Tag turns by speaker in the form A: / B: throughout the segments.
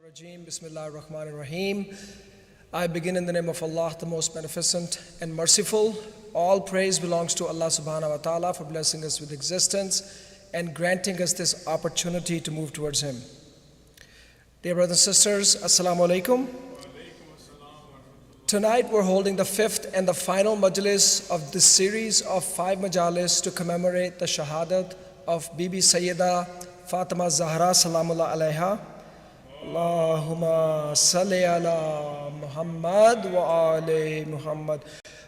A: Rajim, Bismillah ar-Rahman ar-Rahim. I begin in the name of Allah, the most beneficent and merciful. All praise belongs to Allah subhanahu wa ta'ala for blessing us with existence and granting us this opportunity to move towards Him. Dear brothers and sisters, Assalamu alaikum. Tonight we're holding the fifth and the final majlis of this series of 5 majalis to commemorate the shahadat of Bibi Sayyida Fatima Zahra Salamullah alaiha. Allahumma salli ala Muhammad wa ali Muhammad.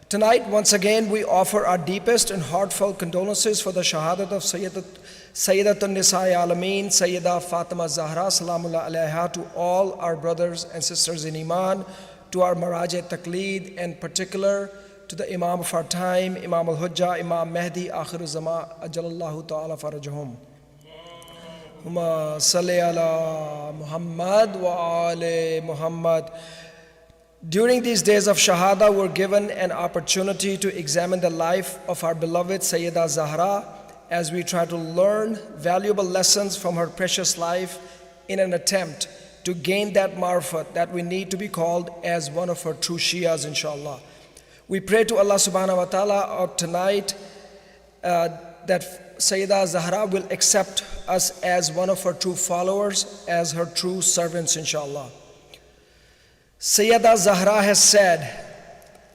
A: Tonight, once again, we offer our deepest and heartfelt condolences for the shahadat of Sayyidatun Nisa'i Alameen, Sayyida Fatima Zahra Salamullah alaiha, to all our brothers and sisters in Iman, to our Maraj Taqleed, and particular to the Imam of our time, Imam al-Hujjah, Imam Mahdi, Akhirul Zaman, Ajalallahu Ta'ala Farajahum. Allahumma salli ala Muhammad wa ali Muhammad. During these days of Shahada, we're given an opportunity to examine the life of our beloved Sayyida Zahra as we try to learn valuable lessons from her precious life in an attempt to gain that marifat that we need to be called as one of her true Shias, inshallah. We pray to Allah subhanahu wa ta'ala tonight that Sayyida Zahra will accept us as one of her true followers, as her true servants, inshallah. Sayyida Zahra has said,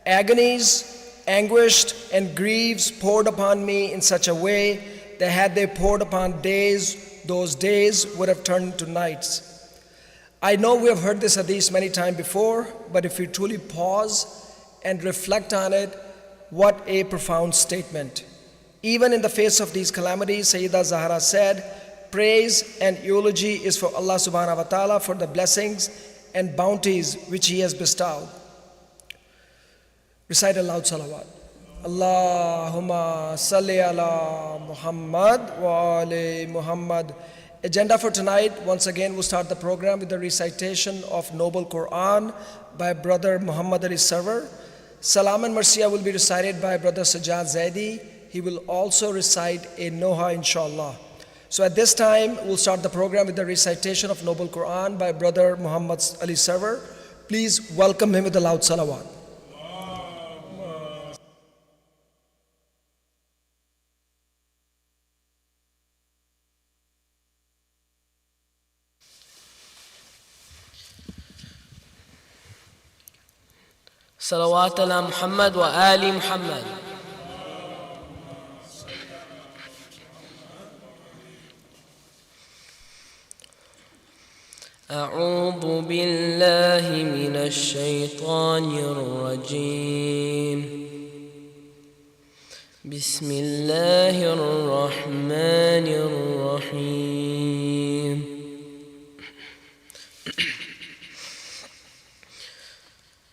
A: "Agonies, anguish, and griefs poured upon me in such a way that had they poured upon days, those days would have turned into nights." I know we have heard this hadith many times before, but if we truly pause and reflect on it, what a profound statement. Even in the face of these calamities, Sayyida Zahra said, "Praise and eulogy is for Allah subhanahu wa ta'ala for the blessings and bounties which He has bestowed." Recite aloud salawat. Allahumma salli ala Muhammad wa ali Muhammad. Agenda for tonight, once again, we'll start the program with the recitation of Noble Quran by Brother Muhammad Ali Sarwar. Salam and mathria will be recited by Brother Sajjad Zaidi. He will also recite a Noha, inshallah. So at this time, we'll start the program with the recitation of Noble Quran by Brother Muhammad Ali Sarwar. Please welcome him with a loud salawat.
B: Salawat ala Muhammad wa ali Muhammad. أعوذ بالله من الشيطان الرجيم. بسم الله الرحمن الرحيم.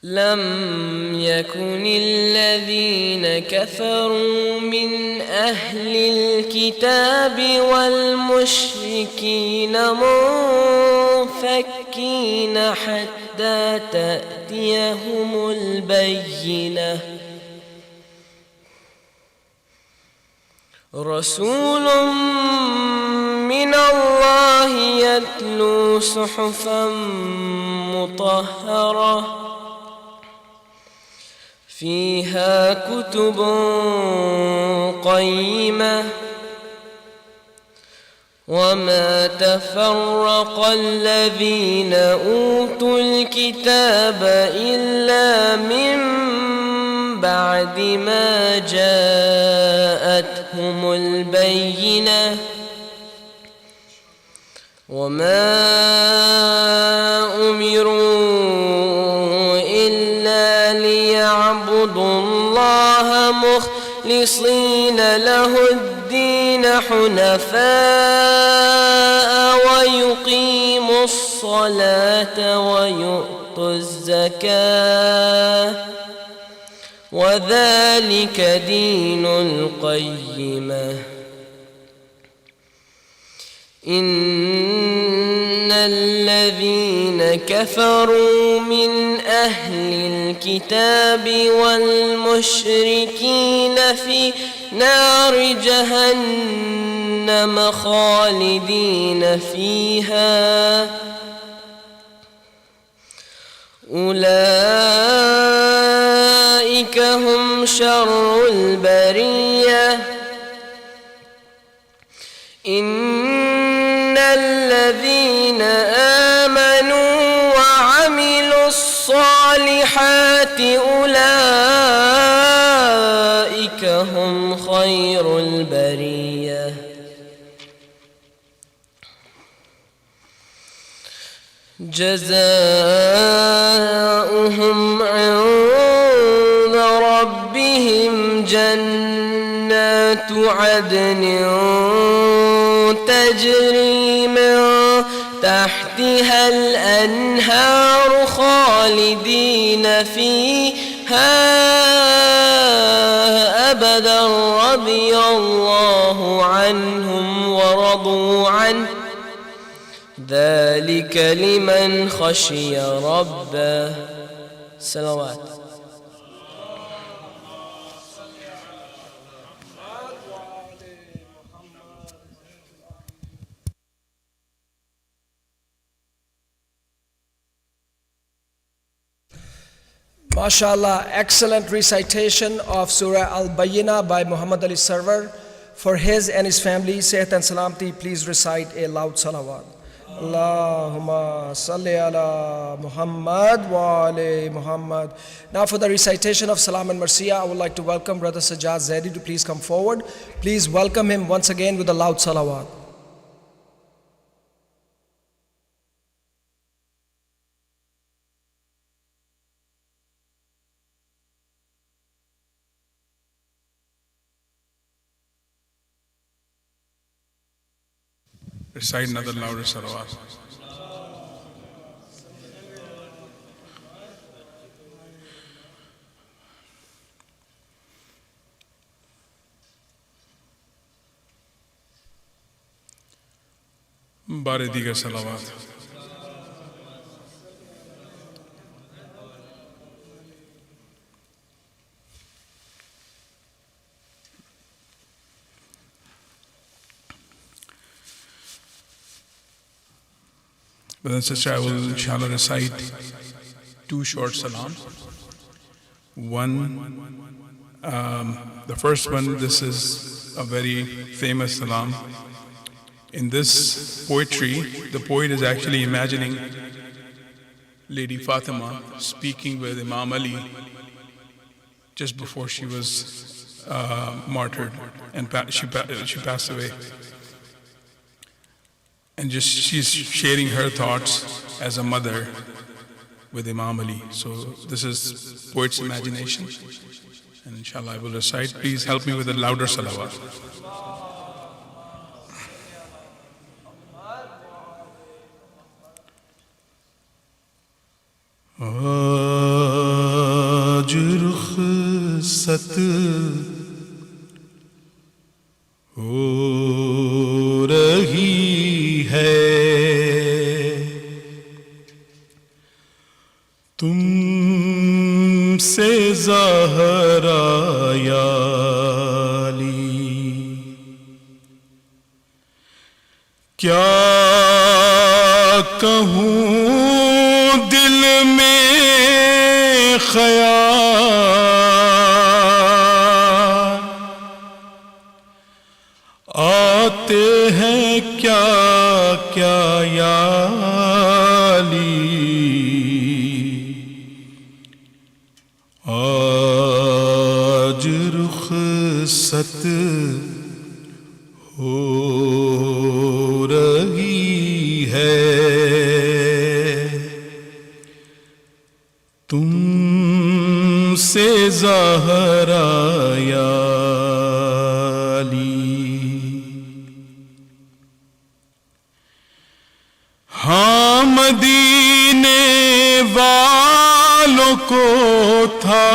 B: لم يكن الذين كفروا من أهل الكتاب والمشركين منفكين حتى تأتيهم البينة. رسول من الله يتلو صحفا مطهرة فيها كتب قيمة وما تفرق الذين أوتوا الكتاب إلا من بعد ما جاءتهم البينة وما أمروا إلا ليعبدوا الله مخلصين له الدين حنفاء ويقيموا الصلاة ويؤتوا الزكاة وذلك دين القيمة. إن الذين كفروا من أهل الكتاب والمشركين في نار جهنم خالدين فيها أولئك هم شر البرية إن الذين آمنوا وعملوا الصالحات أولئك هم خير البرية جزاؤهم عند ربهم جنات عدن تجري من تحتها الأنهار خالدين فيها أبدا رضي الله عنهم ورضوا عنه ذلك لمن خشي ربه. صلوات.
A: MashaAllah, excellent recitation of Surah Al-Bayyinah by Muhammad Ali Sarwar. For his and his family, Sehat and Salamati, please recite a loud salawat. Allahumma salli ala Muhammad wa ali Muhammad. Now for the recitation of Salam and mathria, I would like to welcome Brother Sajjad Zaidi to please come forward. Please welcome him once again with a loud salawat.
C: Recite another louder salawat. بارے دیگر salawat. Brother and sister, I will inshallah recite two short salams. The first one, this is a very famous salam. In this poetry, the poet is actually imagining Lady Fatima speaking with Imam Ali just before she was martyred and she passed away. And just she's sharing her thoughts as a mother with Imam Ali. So this is poet's imagination. And inshallah I will recite. Please help me with a louder salawat. آج رخصت ہو رہی ہے تم سے زہرا یا علی کیا کہوں دل میں خیال آتے ہیں کیا کیا یا علی آج رخصت ہو رہی ہے تم سے زہرا یا علی ہاں مدینے والوں کو تھا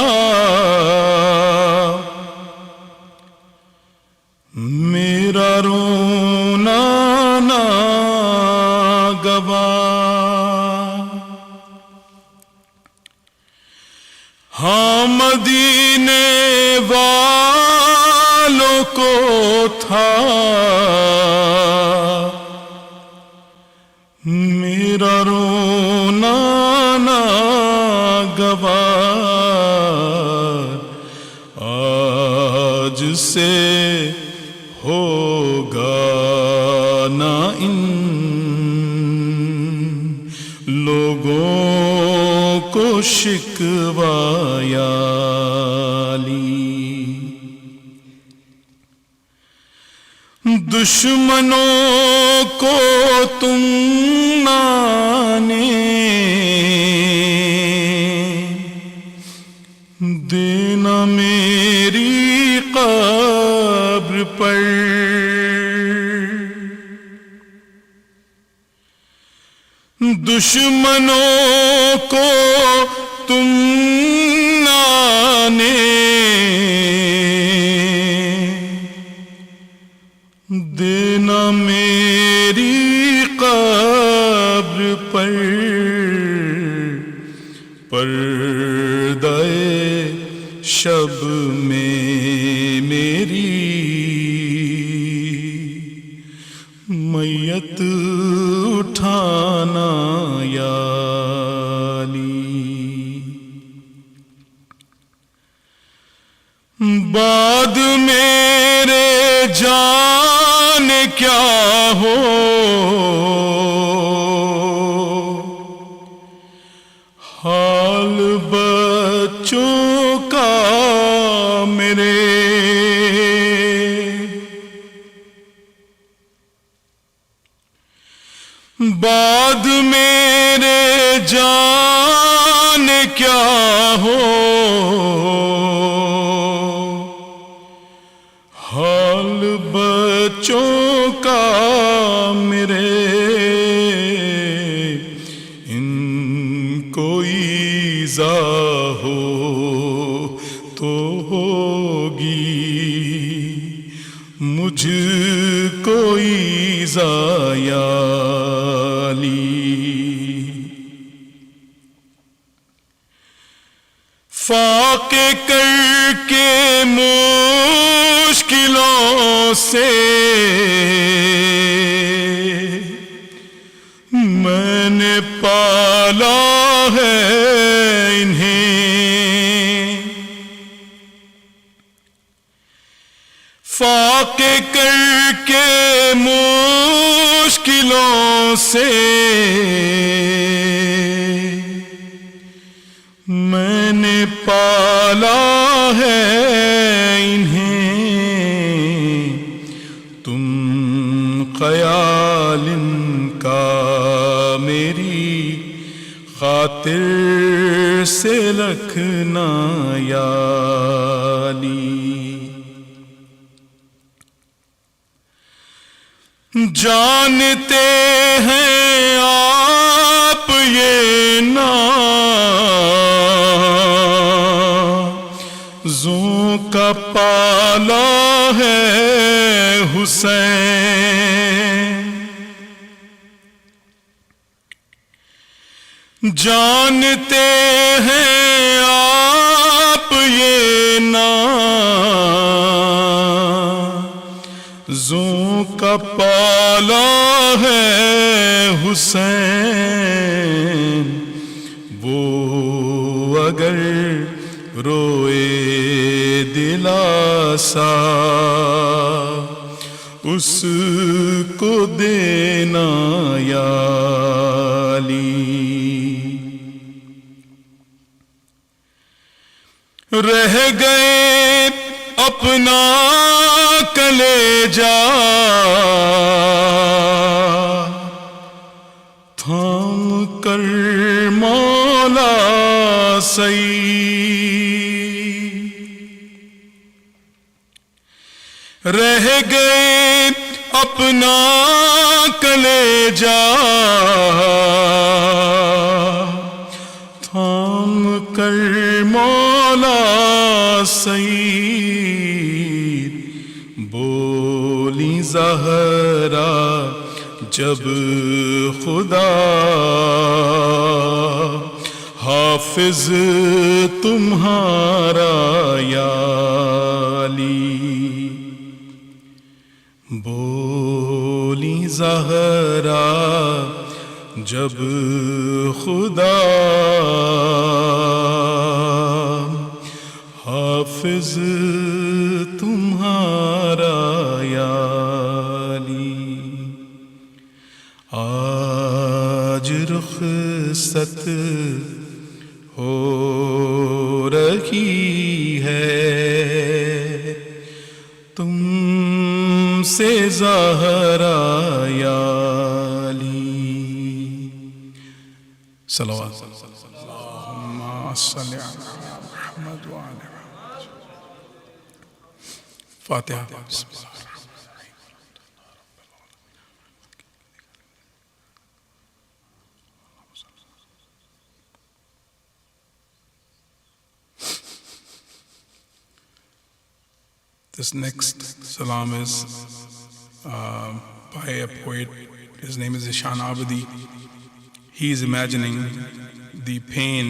C: میرا رونا ناگوار ہاں مدینے والوں کو تھا میرا رونا ناگوار
D: کو شکوہ یا علی، دشمنوں کو تم نانے دینا میری قبر پر، دشمنوں کو تم نانے دینا میری قبر پر، پردہ شب میں میری میت اٹھانا یا علی، بعد میرے جان کیا ہو، حال بچوں کا میرے، بعد میرے جان کیا ہو، حال بچوں کا میرے، ان کو ایذا ہو تو ہوگی، مجھ کو ایذا یا علی، فاقے کر کے مشکلوں سے میں نے پالا ہے انہیں، فاقے کر کے مشکلوں سے میں نے پالا ہے انہیں، تم خیال ان کا میری خاطر سے رکھنا یا علی، جانتے ہیں آپ یہ نازوں کا پالا ہے حسین، جانتے ہیں آپ یہ نازوں کا پالا ہے حسین، وہ اگر روئے دلاسا اس کو دینا یا علی، رہ گئے اپنا کلیجہ تھام کر مولا سعید، رہ گئے اپنا کلیجہ تھام کر مولا سعید، بولی زہرا جب خدا حافظ تمہارا یا علی، بولی زہرا جب خدا حافظ تمہارا یا علی، آج رخصت دست ہو رہی ہے، تم سے زہرا یا علی. صلوات.
C: اللہم صلی علی محمد وعلی محمد. فاتحہ. بسم اللہ. This next salam is by a poet. His name is Ishan Abadi. He is imagining the pain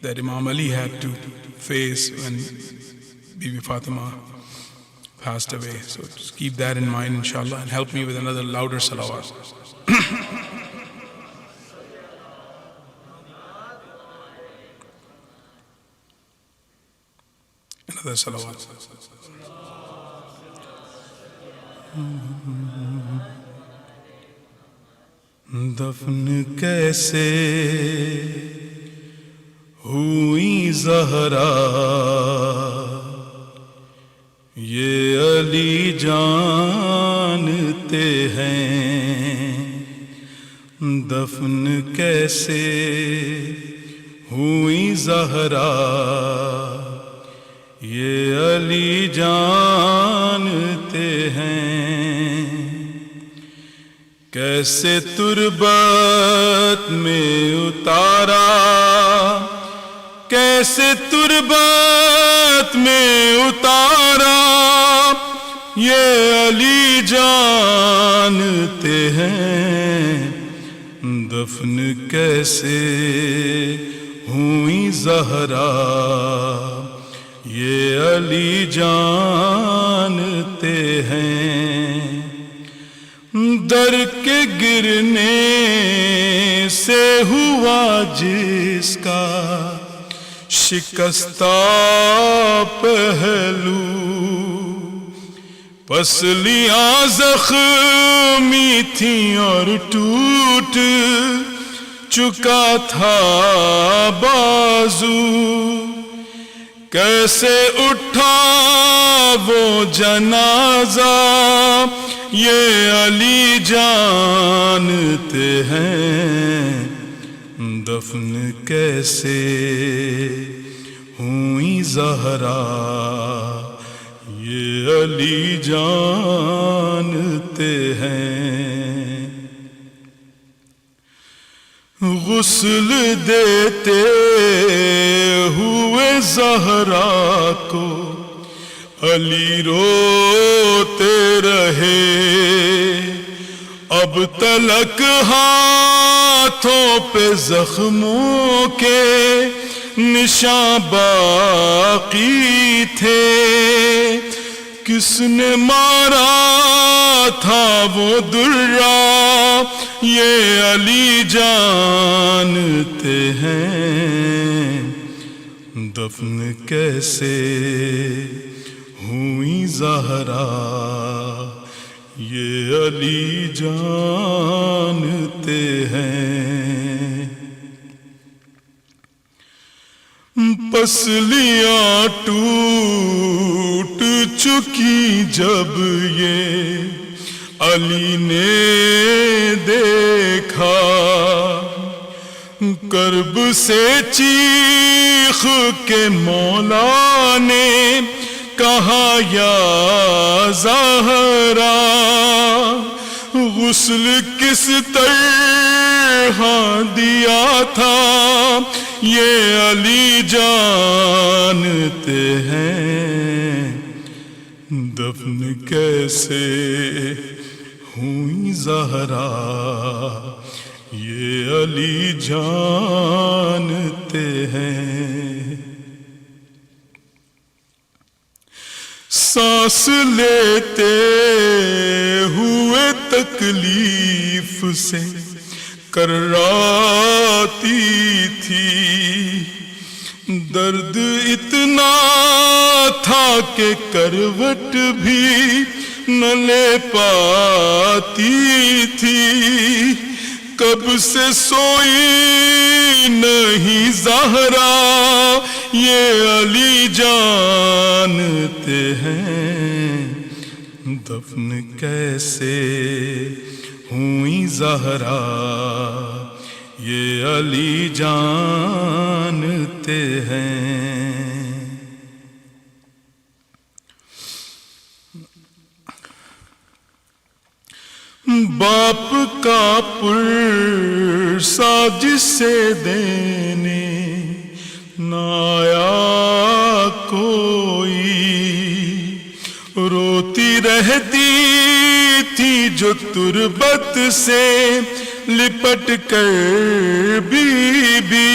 C: that Imam Ali had to face when Bibi Fatima passed away. So just keep that in mind, inshallah, and help me with another louder salawat. Another salawat.
D: دفن کیسے ہوئی زہرا، یہ علی جانتے ہیں. دفن کیسے ہوئی زہرا، یہ علی جانتے ہیں. کیسے تربت میں اتارا، کیسے تربت میں اتارا، یہ علی جانتے ہیں. دفن کیسے ہوئی زہرا، یہ علی جانتے ہیں. در کے گرنے سے ہوا جس کا شکستہ پہلو، پسلیاں زخمی تھیں اور ٹوٹ چکا تھا بازو. کیسے اٹھا وہ جنازہ، یہ علی جانتے ہیں. دفن کیسے ہوئی زہرا، یہ علی جانتے ہیں. غسل دیتے ہوئے زہرا کو علی روتے رہے، اب تلک ہاتھوں پہ زخموں کے نشاں باقی تھے. کس نے مارا تھا وہ درہ، یہ علی جانتے ہیں. دفن کیسے ہوئی زہرا، یہ علی جانتے ہیں. پسلیاں ٹوٹ چکی جب یہ علی نے دیکھا، کرب سے چیخ کے مولا نے کہا یا زہرا، غسل کس طرح دیا تھا، یہ علی جانتے ہیں. دفن کیسے ہوئی زہرا، یہ علی جانتے ہیں. سانس لیتے ہوئے تکلیف سے کراتی تھی، درد اتنا تھا کہ کروٹ بھی نہ لے پاتی تھی. کب سے سوئی نہیں زہرا یہ علی جانتے ہیں دفن کیسے ہوئی زہرا یہ علی جانتے ہیں. باپ کا پرسا جسے دینے نہ آیا کوئی روتی رہتی تھی جو تربت سے لپٹ کر بی بی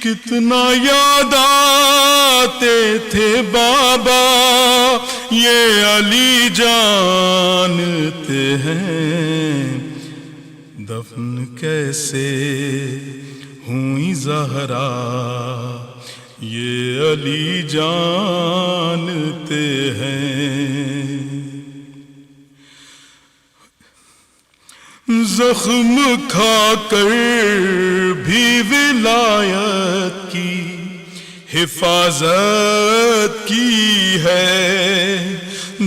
D: کتنا یاد آتے تھے بابا یہ علی جانتے ہیں دفن کیسے ہوئی زہرا یہ علی جانتے ہیں. زخم کھا کر بھی ولایت کی حفاظت کی ہے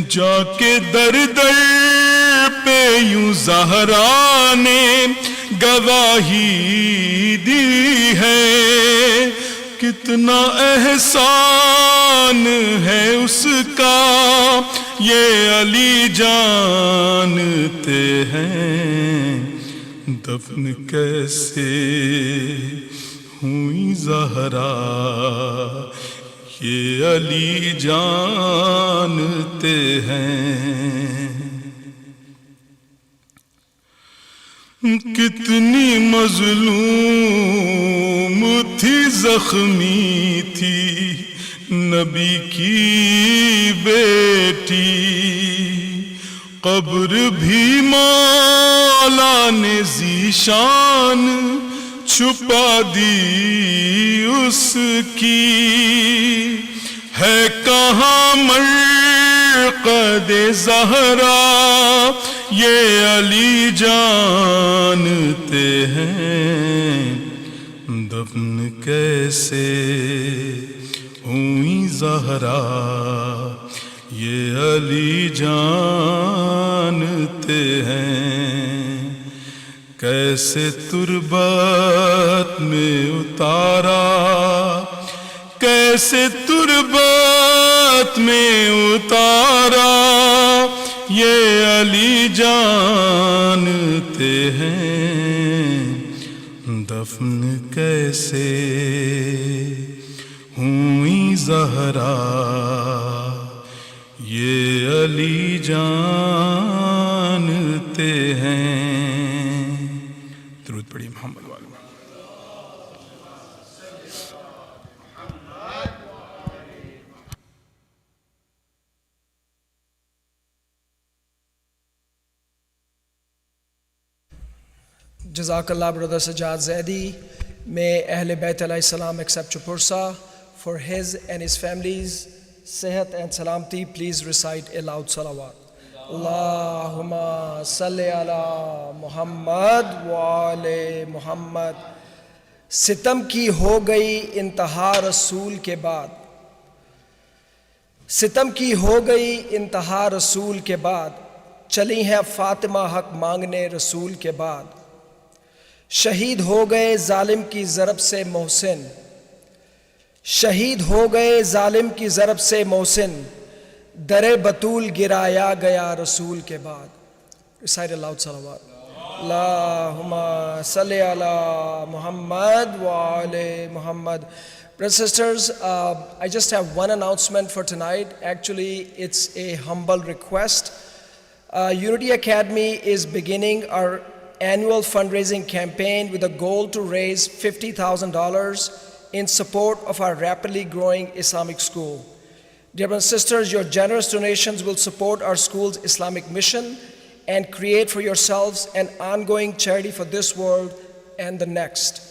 D: جا کے در در پہ یوں زہرا نے گواہی دی ہے کتنا احسان ہے اس کا یہ علی جانتے ہیں دفن کیسے ہوئی زہرا یہ علی جانتے ہیں. کتنی مظلوم تھی زخمی تھی نبی کی بیٹی قبر بھی مولا نے ذیشان چھپا دی اس کی ہے کہاں مرقد زہرا یہ علی جانتے ہیں دفن کیسے ہوئی زہرا یہ علی جانتے ہیں کیسے تربت میں اتارا کیسے تربت میں اتارا یہ علی جانتے ہیں دفن کیسے ہوئی زہرا یہ علی جانتے ہیں. درود پڑھیے محمد والے.
A: Jazakallah, brother Sajjad Zaidi. May Ahl Bayt alayhi salam accept your pursa for his and his family's sehat and salamti. Please recite a loud salawat. Allahumma salli ala Muhammad wa ale Muhammad. ستم کی ہو گئی انتہا رسول کے بعد ستم کی ہو گئی انتہا رسول کے بعد چلی ہیں فاطمہ حق مانگنے رسول کے بعد شہید ہو گئے ظالم کی ضرب سے محسن شہید ہو گئے ظالم کی ضرب سے محسن در بطول گرایا گیا رسول کے بعد. Recite a loud salawat. Allahumma salli ala Muhammad wa ali Muhammad. Brothers and sisters, I just have one announcement for tonight. Actually, it's a humble request. Unity Academy is beginning our annual fundraising campaign with a goal to raise $50,000 in support of our rapidly growing Islamic school. Dear brothers and sisters, your generous donations will support our school's Islamic mission and create for yourselves an ongoing charity for this world and the next.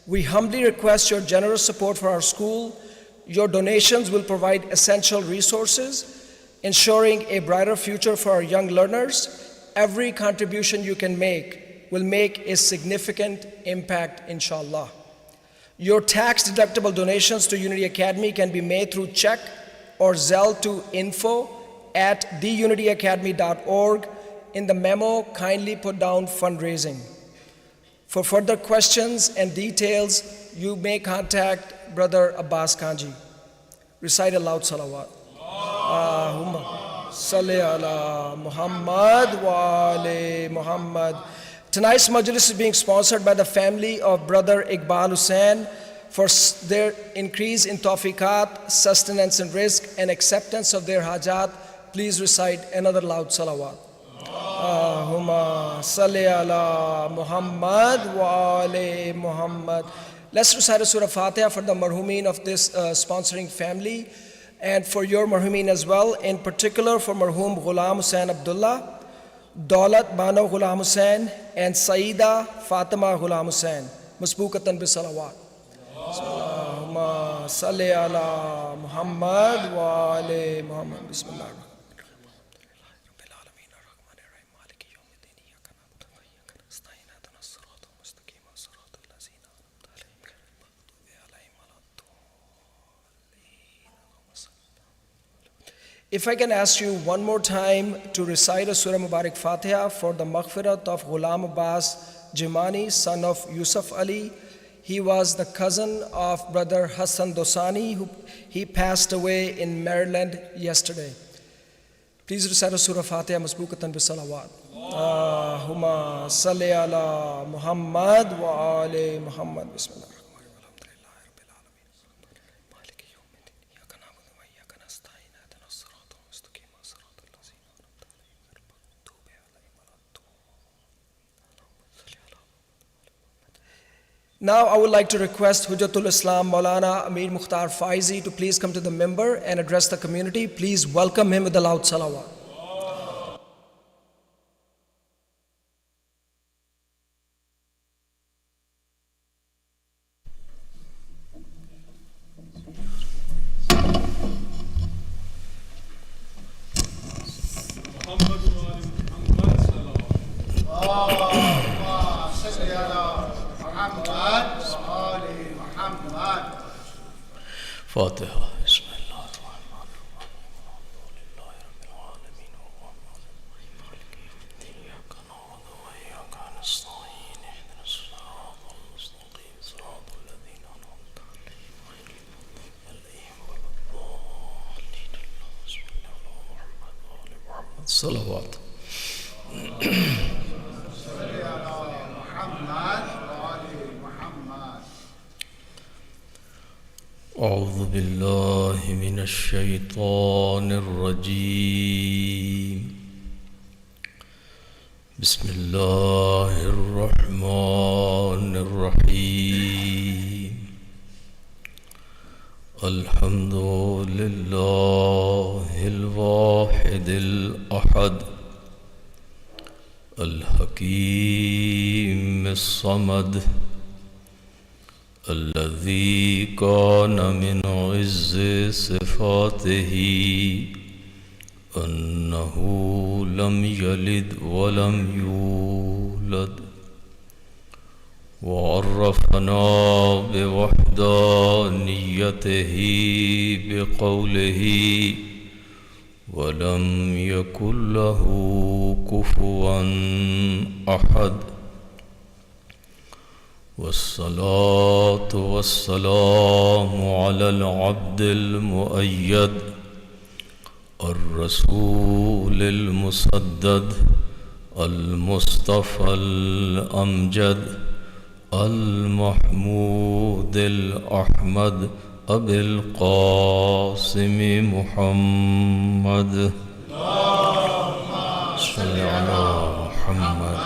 A: We humbly request your generous support for our school. Your donations will provide essential resources, ensuring a brighter future for our young learners. Every contribution you can make will make a significant impact, inshallah. Your tax-deductible donations to Unity Academy can be made through check or Zelle to info@theunityacademy.org. In the memo, kindly put down fundraising. For further questions and details, you may contact Brother Abbas Kanji. Recite aloud salawat. Allahumma salli ala Muhammad wa ali Muhammad. Tonight's majlis is being sponsored by the family of Brother Iqbal Hussain for their increase in tawfiqat, sustenance and rizq, and acceptance of their hajat. Please recite another loud salawat. Allahumma salli ala Muhammad wa ali Muhammad. Let's recite a Surah Fatiha for the marhumin of this sponsoring family, and for your marhumin as well, in particular for marhum Ghulam Hussain Abdullah, Daulat Bano Ghulam Hussain, and Saida Fatima Ghulam Hussain. Masbukatan bi salawat. Allahumma salli ala Muhammad wa ali Muhammad. Bismillah. If I can ask you one more time to recite a Surah Mubarak Fatiha for the maghfirat of Ghulam Abbas Jimani, son of Yusuf Ali. He was the cousin of Brother Hassan Dosani, he passed away in Maryland yesterday. Please recite a Surah Fatiha masbukatan bi salawat. Allahumma salli ala Muhammad wa ali Muhammad. Bismillah. Now I would like to request Hujjatul Islam Maulana Amir Mukhtar Faezi to please come to the minbar and address the community. Please welcome him with a loud salawat.
E: فاتحة. بسم الله. صلوات. أعوذ بالله من الشيطان الرجيم. بسم الله الرحمن الرحيم. الحمد لله الواحد الأحد الحكيم الصمد الذي كان من عز صفاته أنه لم يلد ولم يولد، وعرفنا بوحدانيته بقوله ولم يكن له كفوا أحد، والصلاة والسلام على العبد المؤيد الرسول المسدد المصطفى الأمجد المحمود الأحمد أبي القاسم محمد. صل على محمد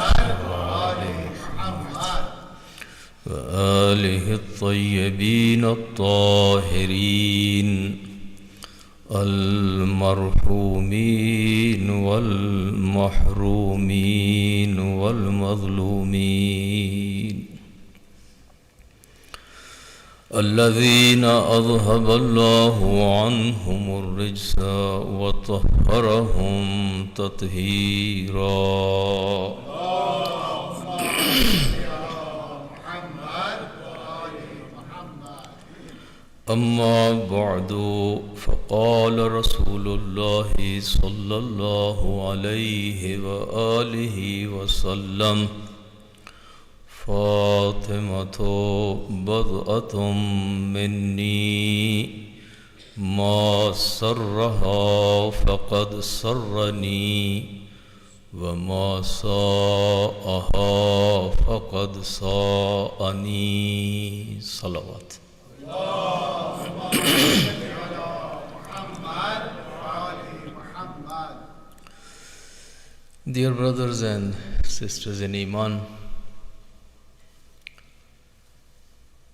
E: وآله الطيبين الطاهرين المرحومين والمحرومين والمظلومين الذين أذهب الله عنهم الرجس وطهرهم تطهيرا. أما بعد فقال رسول الله صلى الله عليه وآله وسلم فاطمة بضعة مني ما سرها فقد سرني وما ساءها فقد ساءني صلوات. Dear brothers and sisters in Iman,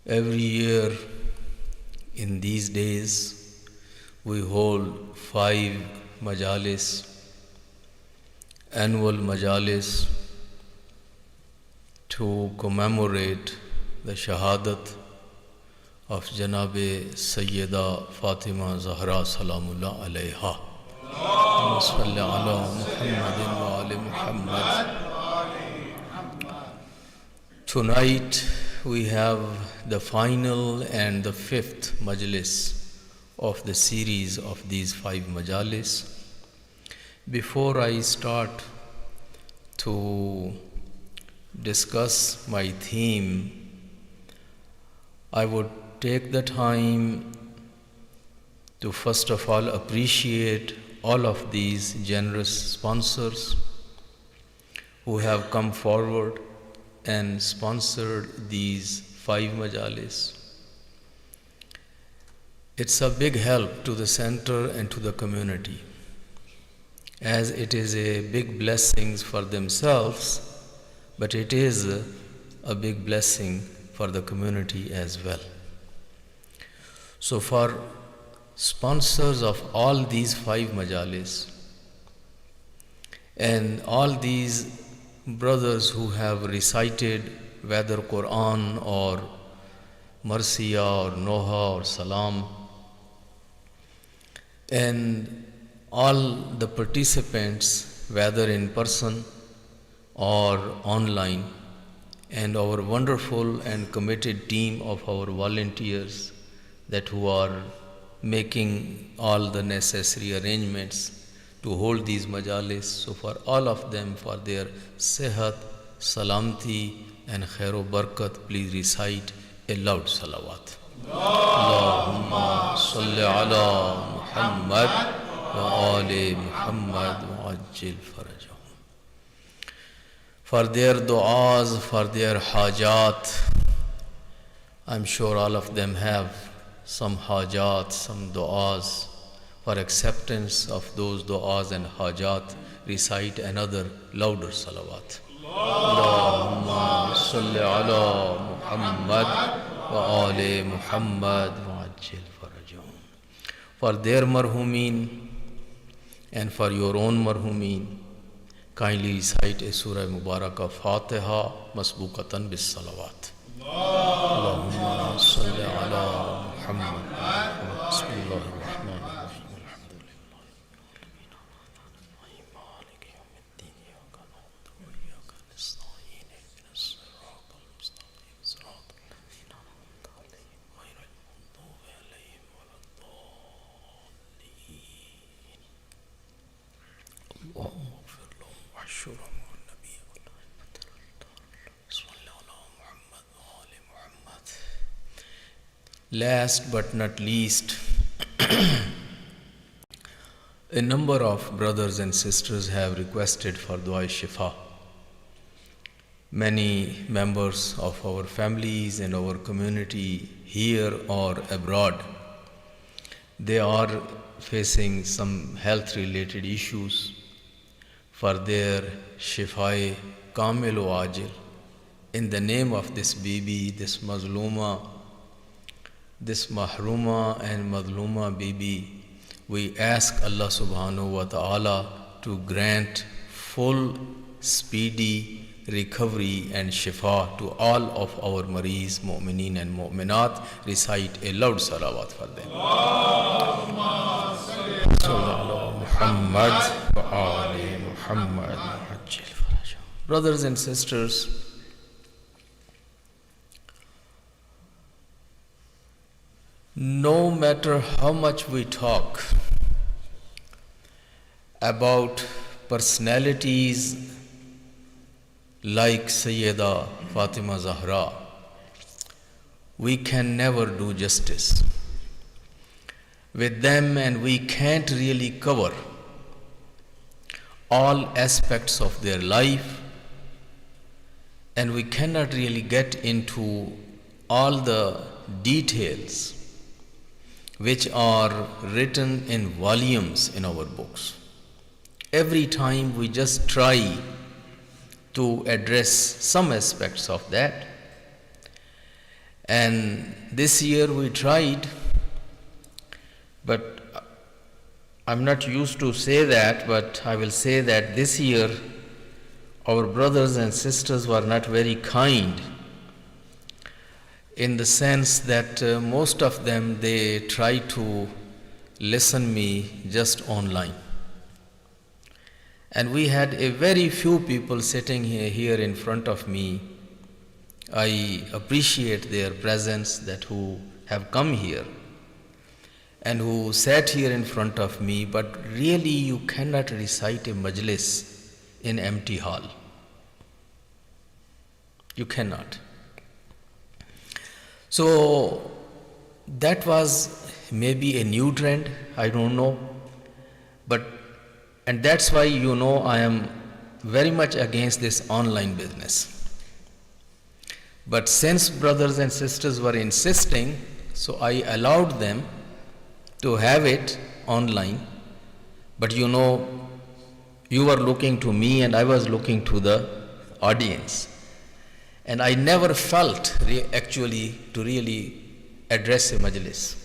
E: every year in these days we hold 5 majalis, annual majalis, to commemorate the shahadat of Janabe Sayyida Fatima Zahra Salamullah alayha. Salli ala Muhammadin wa ali Muhammad. Tonight we have the final and the 5th majlis of the series of these 5 majalis. Before I start to discuss my theme, I would take the time to first of all appreciate all of these generous sponsors who have come forward and sponsored these 5 majalis. It's a big help to the center and to the community, as it is a big blessing for themselves, but it is a big blessing for the community as well. So for sponsors of all these 5 majalis and all these brothers who have recited whether Quran or mathria or noha or salam, and all the participants whether in person or online, and our wonderful and committed team of our volunteers that who are making all the necessary arrangements to hold these majalis. So for all of them, for their sehat, salamti and khair barakat, please recite a loud salawat. Allahumma salli ala Muhammad wa ali Muhammad wa ajil farajahum. For their du'as, for their hajat, I'm sure all of them have some hajat, some du'as. For acceptance of those du'as and hajat, recite another louder salawat. Allahumma salli ala Muhammad wa ali Muhammad wa ajil farajahum. For their marhumin and for your own marhumin, kindly recite a surah mubarakah Fatiha masbukatan bis salawat. Allahumma salli ala Muhammad. Bismillahir Rahmanir Rahim. Last but not least, a number of brothers and sisters have requested for dua shifa. Many members of our families and our community here or abroad, they are facing some health related issues. For their shifai kamil o ajil, in the name of this baby, this mazluma, this mahruma and madluma baby, we ask Allah subhanahu wa ta'ala to grant full, speedy recovery and shifa to all of our mareez, mu'mineen and mu'minat. Recite a loud salawat for them. Allahumma salli ala Muhammad wa ali Muhammad. Brothers and sisters, No matter how much we talk about personalities like Sayyida Fatima Zahra, we can never do justice with them, and we can't really cover all aspects of their life, and we cannot really get into all the details which are written in volumes in our books. Every time we just try to address some aspects of that, and this year we tried, but I'm not used to say that, but I will say that this year our brothers and sisters were not very kind, in the sense that most of them, they try to listen me just online. And we had a very few people sitting here in front of me. I appreciate their presence, that who have come here and who sat here in front of me, but really you cannot recite a majlis in empty hall. You cannot. So that was maybe a new trend, I don't know, and that's why I am very much against this online business. But since brothers and sisters were insisting, so I allowed them to have it online. But you were looking to me and I was looking to the audience. And I never felt actually to really address a majlis.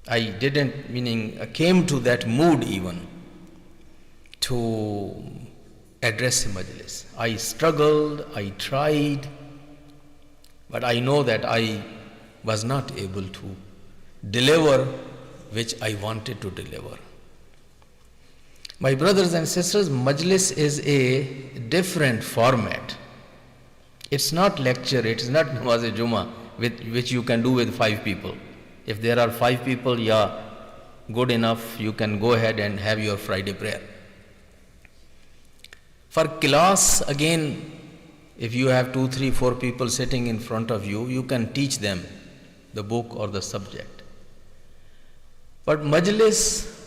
E: I didn't, meaning I came to that mood even to address a majlis. I struggled, I tried, but I know that I was not able to deliver which I wanted to deliver. My brothers and sisters, majlis is a different format. It's not lecture, it is not namaz-e-Jummah, which you can do with 5 people. If there are 5 people, good enough, you can go ahead and have your Friday prayer. For class, again, if you have 2, 3, 4 people sitting in front of you, you can teach them the book or the subject. But majlis,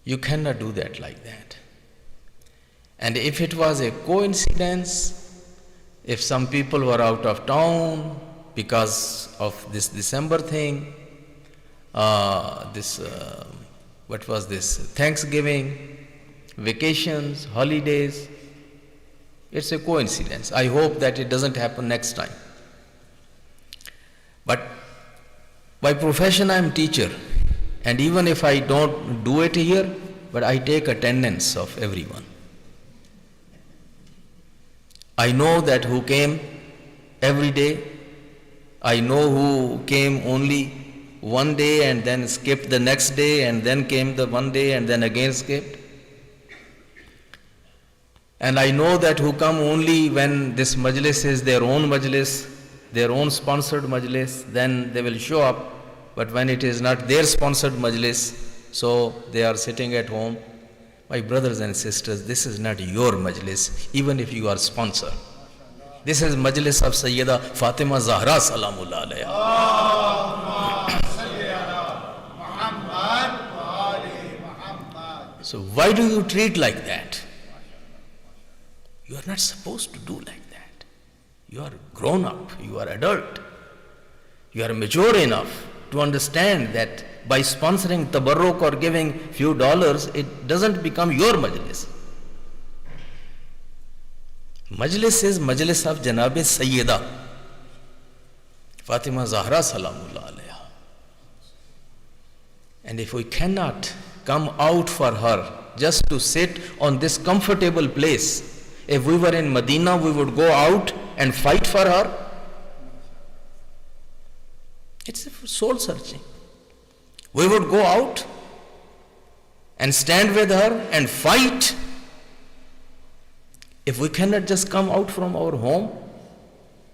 E: you cannot do that like that. And if it was a coincidence, if some people were out of town because of this December thing, Thanksgiving, vacations, holidays, it's a coincidence. I hope that it doesn't happen next time. But by profession I am teacher, and even if I don't do it here, but I take attendance of everyone. I know that who came every day. I know who came only one day and then skipped the next day and then came the one day and then again skipped. And I know that who come only when this majlis is their own majlis, their own sponsored majlis, then they will show up. But when it is not their sponsored majlis, so they are sitting at home. My brothers and sisters, this is not your majlis, even if you are sponsor. This is majlis of Sayyida Fatima Zahra Salamullah alayha. So why do you treat like that? You are not supposed to do like that. You are grown up, you are adult. You are mature enough to understand that by sponsoring tabarruk or giving few dollars, it doesn't become your majlis. Majlis is majlis of Janabe Sayyida Fatima Zahra Salamullah alayha. And if we cannot come out for her just to sit on this comfortable place, if we were in Medina, we would go out and fight for her. It's soul searching. We would go out and stand with her and fight. If we cannot just come out from our home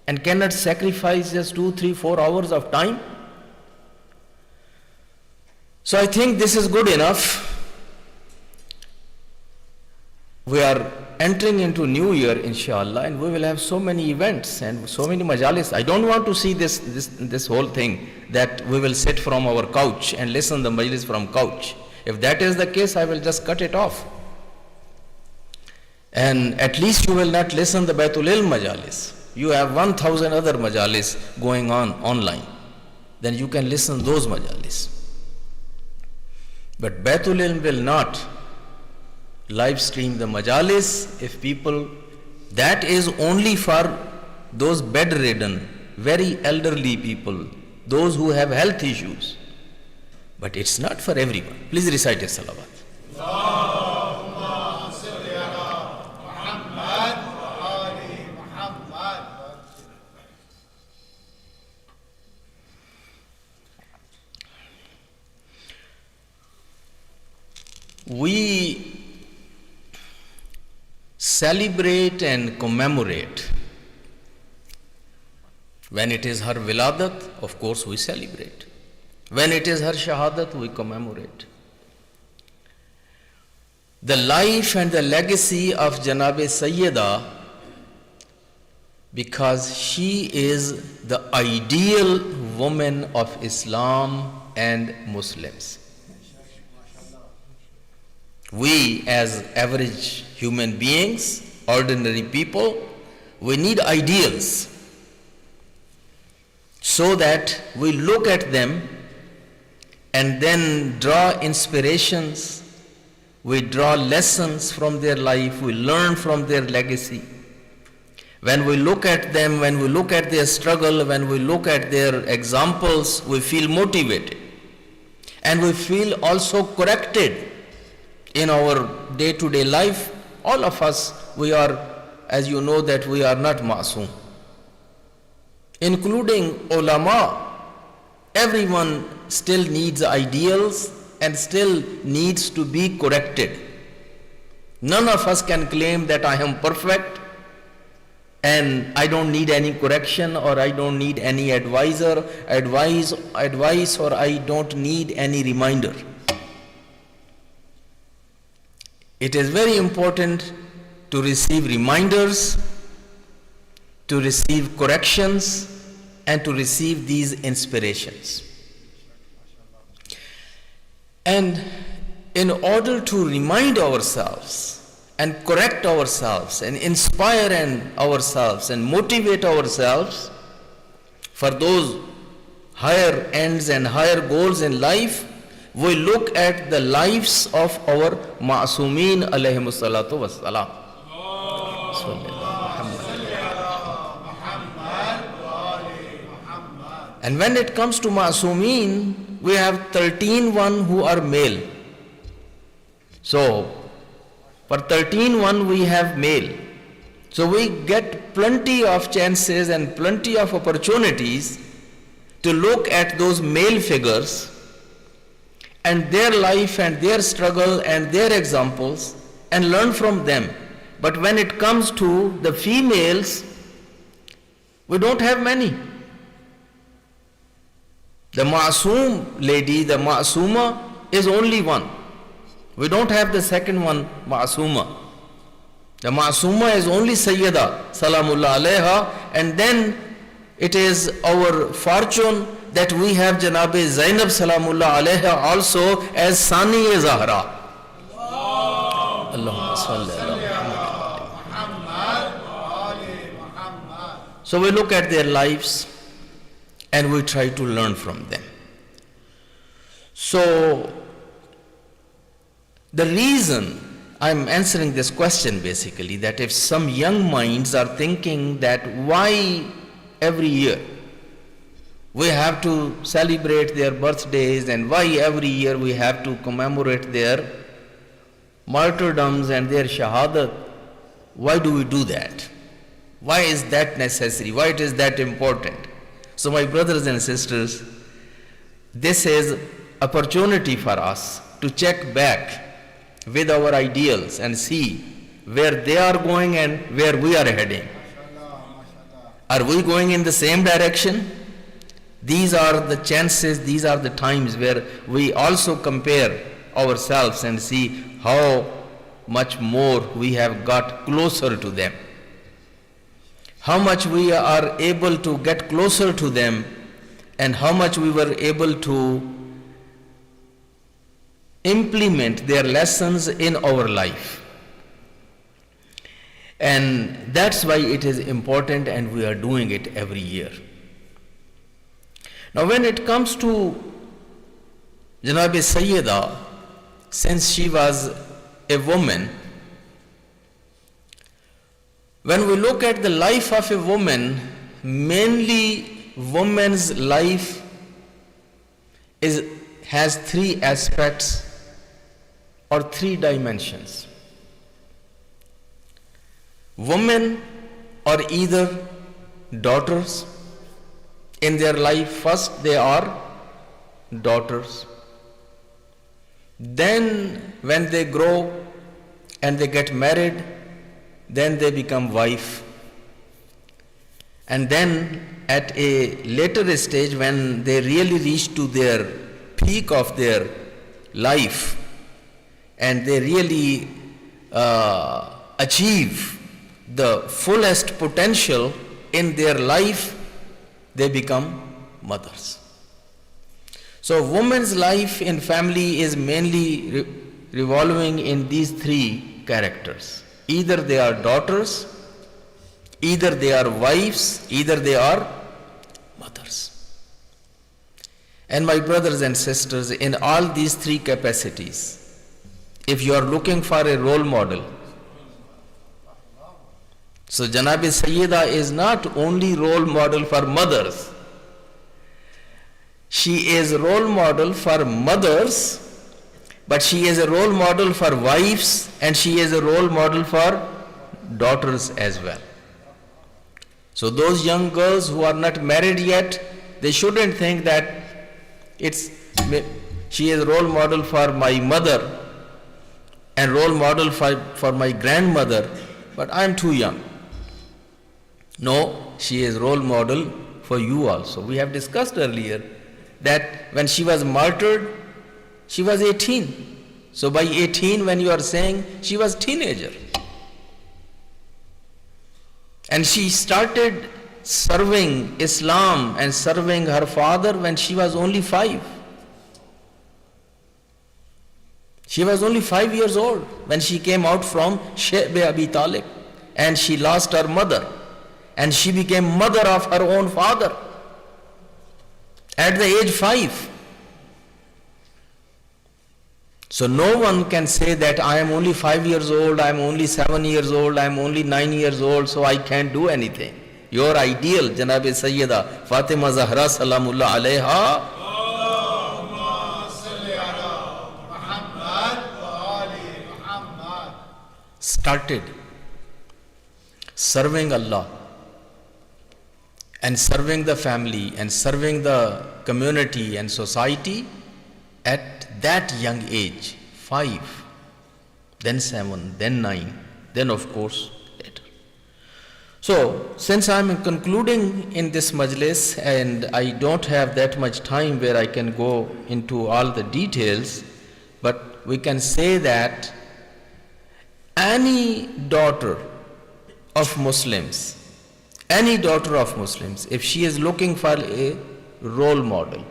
E: and cannot sacrifice just 2, 3, 4 hours of time. So I think this is good enough. We are entering into New Year, inshallah, and we will have so many events and so many majalis. I don't want to see this whole thing that we will sit from our couch and listen the majlis from couch. If that is the case, I will just cut it off. And at least you will not listen the Baitul Ilm majalis. You have 1,000 other majalis going on online. Then you can listen those majalis. But Baitul Ilm will not live stream the majalis if people, that is only for those bedridden, very elderly people, those who have health issues. But it's not for everyone. Please recite your salawat. We celebrate and commemorate. When it is her wiladat, of course we celebrate. When it is her shahadat, we commemorate. The life and the legacy of Janabe Sayyida, because she is the ideal woman of Islam and Muslims. We as average human beings, ordinary people, we need ideals so that we look at them and then draw inspirations, we draw lessons from their life, we learn from their legacy. When we look at them, when we look at their struggle, when we look at their examples, we feel motivated. And we feel also corrected in our day-to-day life. All of us, we are, as you know, that we are not ma'soom. Including ulama, everyone still needs ideals and still needs to be corrected. None of us can claim that I am perfect and I don't need any correction, or I don't need any advice, or I don't need any reminder. It is very important to receive reminders, to receive corrections, and to receive these inspirations. And in order to remind ourselves and correct ourselves and inspire ourselves and motivate ourselves for those higher ends and higher goals in life, we look at the lives of our ma'asumeen alayhimu salatu wassalam. And when it comes to ma'asumeen, we have 13 who are male. So, for 13 we have male. So we get plenty of chances and plenty of opportunities to look at those male figures and their life and their struggle and their examples and learn from them. But when it comes to the females, we don't have many. The ma'soom lady, the ma'sooma, is only one. We don't have the second one, ma'sooma. The ma'sooma is only Sayyida, Salamullah alayha, and then it is our fortune that we have Janabe Zainab Salamullah alayha also as Sani Zahra. Allahumma salli ala Muhammad. So we look at their lives and we try to learn from them. So the reason I'm answering this question basically, that if some young minds are thinking that why every year we have to celebrate their birthdays and why every year we have to commemorate their martyrdoms and their shahadat, why do we do that? Why is that necessary? Why it is that important? So my brothers and sisters, this is opportunity for us to check back with our ideals and see where they are going and where we are heading. Are we going in the same direction? These are the chances, these are the times where we also compare ourselves and see how much more we have got closer to them. How much we are able to get closer to them, and how much we were able to implement their lessons in our life. And that's why it is important, and we are doing it every year. Now when it comes to Janabi Sayyida, since she was a woman, when we look at the life of a woman, mainly woman's life has three aspects or three dimensions. Women are either daughters in their life. First they are daughters. Then when they grow and they get married, then they become wife. And then at a later stage, when they really reach to their peak of their life and they really achieve the fullest potential in their life, they become mothers. So woman's life in family is mainly revolving in these three characters. Either they are daughters, either they are wives, either they are mothers. And my brothers and sisters, in all these three capacities, if you are looking for a role model, so Janabi Sayyida is not only role model for mothers, she is a role model for mothers, but she is a role model for wives, and she is a role model for daughters as well. So those young girls who are not married yet, they shouldn't think that she is a role model for my mother and role model for my grandmother, but I am too young. No, she is role model for you also. We have discussed earlier that when she was martyred, she was 18. So by 18, when you are saying, she was teenager. And she started serving Islam and serving her father when she was only 5. She was only 5 years old when she came out from Shayk Abi Talib, and she lost her mother, and she became mother of her own father at the age 5. So no one can say that I am only 5 years old, I am only 7 years old, I am only 9 years old, so I can't do anything. Your ideal, Janabi Sayyida Fatima Zahra Salamullah Alayha, started serving Allah and serving the family and serving the community and society at that young age, 5, then 7, then 9, then of course later. So since I am concluding in this majlis and I don't have that much time where I can go into all the details, but we can say that any daughter of Muslims, if she is looking for a role model,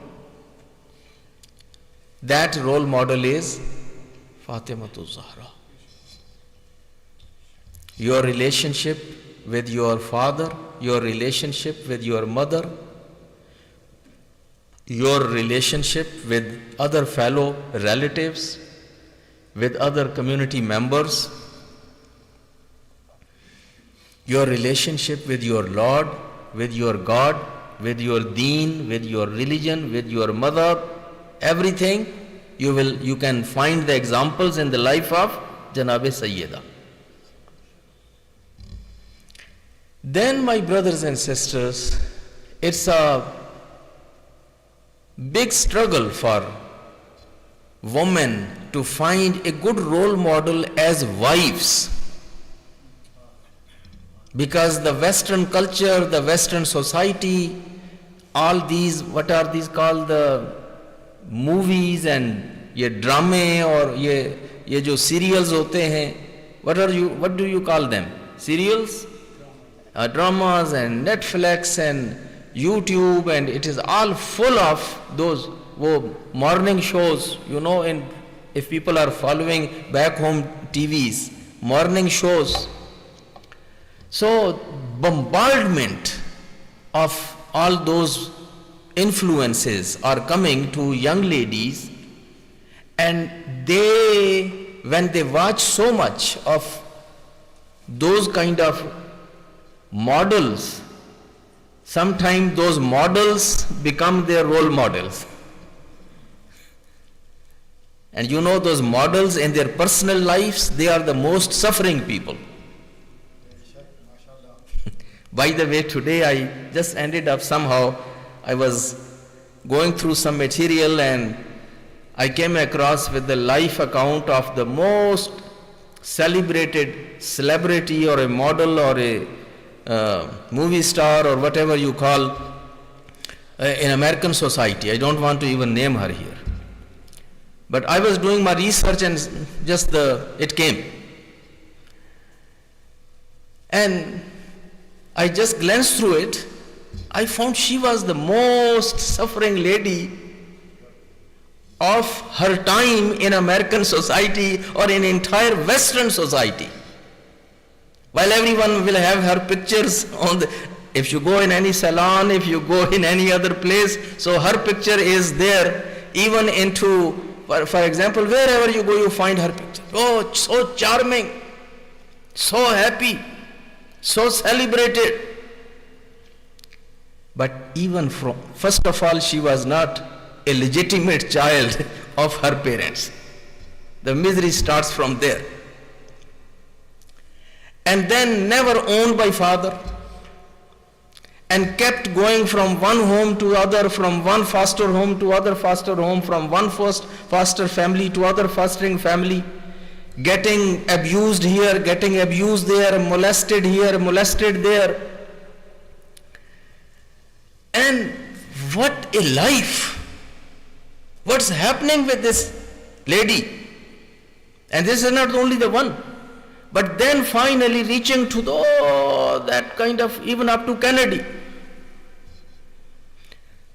E: that role model is Fatimatu Zahra. Your relationship with your father, your relationship with your mother, your relationship with other fellow relatives, with other community members, your relationship with your Lord, with your God, with your deen, with your religion, with your mother, everything, you can find the examples in the life of Janabi Sayyida. Then my brothers and sisters, it's a big struggle for women to find a good role model as wives. Because the Western culture, the Western society, all these, what are these called, the movies and ye drama or ye jo serials hote hain, what do you call them? Serials? Dramas and Netflix and YouTube, and it is all full of those morning shows, if people are following back home TVs, morning shows. So bombardment of all those influences are coming to young ladies, and when they watch so much of those kind of models, sometimes those models become their role models. And those models in their personal lives, they are the most suffering people. By the way, today I just ended up somehow, I was going through some material and I came across with the life account of the most celebrated celebrity or a model or a movie star or whatever you call in American society. I don't want to even name her here. But I was doing my research and just it came. And I just glanced through it. I found she was the most suffering lady of her time in American society or in entire Western society. While everyone will have her pictures if you go in any salon, if you go in any other place, so her picture is there, even into, for example, wherever you go, you find her picture. Oh, so charming, so happy, so celebrated. But even first of all, she was not a legitimate child of her parents. The misery starts from there. And then never owned by father, and kept going from one home to other, from one foster home to other foster home, from one foster family to other fostering family, getting abused here, getting abused there, molested here, molested there. And what a life! What's happening with this lady? And this is not only the one, but then finally reaching to that kind of, even up to Kennedy.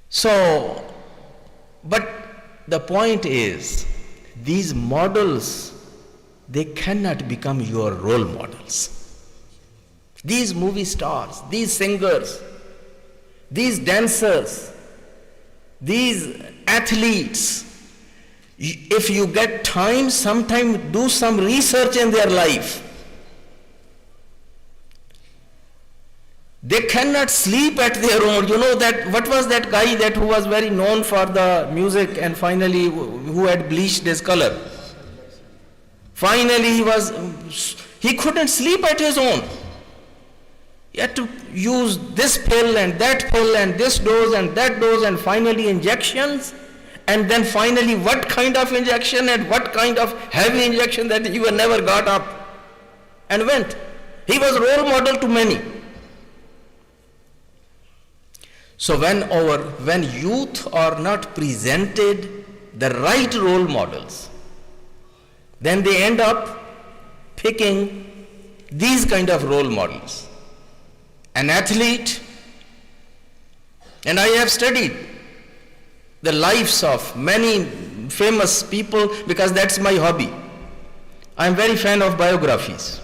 E: So, but the point is, these models, they cannot become your role models. These movie stars, these singers, these dancers, these athletes, if you get time, sometime do some research in their life. They cannot sleep at their own. What was that guy who was very known for the music and finally who had bleached his color? Finally he couldn't sleep at his own. He had to use this pill and that pill and this dose and that dose and finally injections. And then finally what kind of injection and what kind of heavy injection that he never got up and went. He was role model to many. So when youth are not presented the right role models, then they end up picking these kind of role models. An athlete, and I have studied the lives of many famous people because that's my hobby. I am very fan of biographies.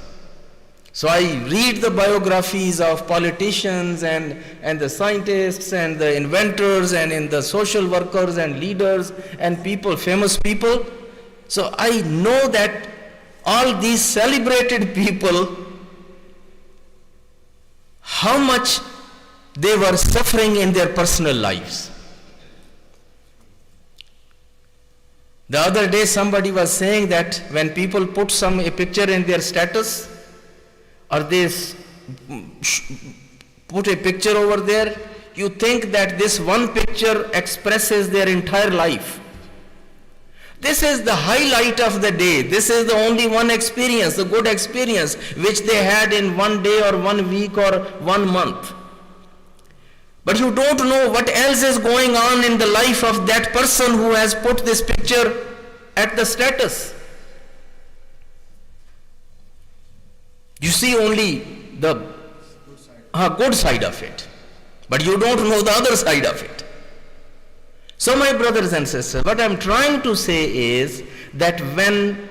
E: So I read the biographies of politicians and the scientists and the inventors and in the social workers and leaders and people, famous people. So I know that all these celebrated people, how much they were suffering in their personal lives. The other day somebody was saying that when people put a picture in their status, or they put a picture over there, you think that this one picture expresses their entire life. This is the highlight of the day. This is the only one experience, the good experience which they had in one day or 1 week or 1 month. But you don't know what else is going on in the life of that person who has put this picture at the status. You see only the good side of it, but you don't know the other side of it. So my brothers and sisters, what I'm trying to say is that when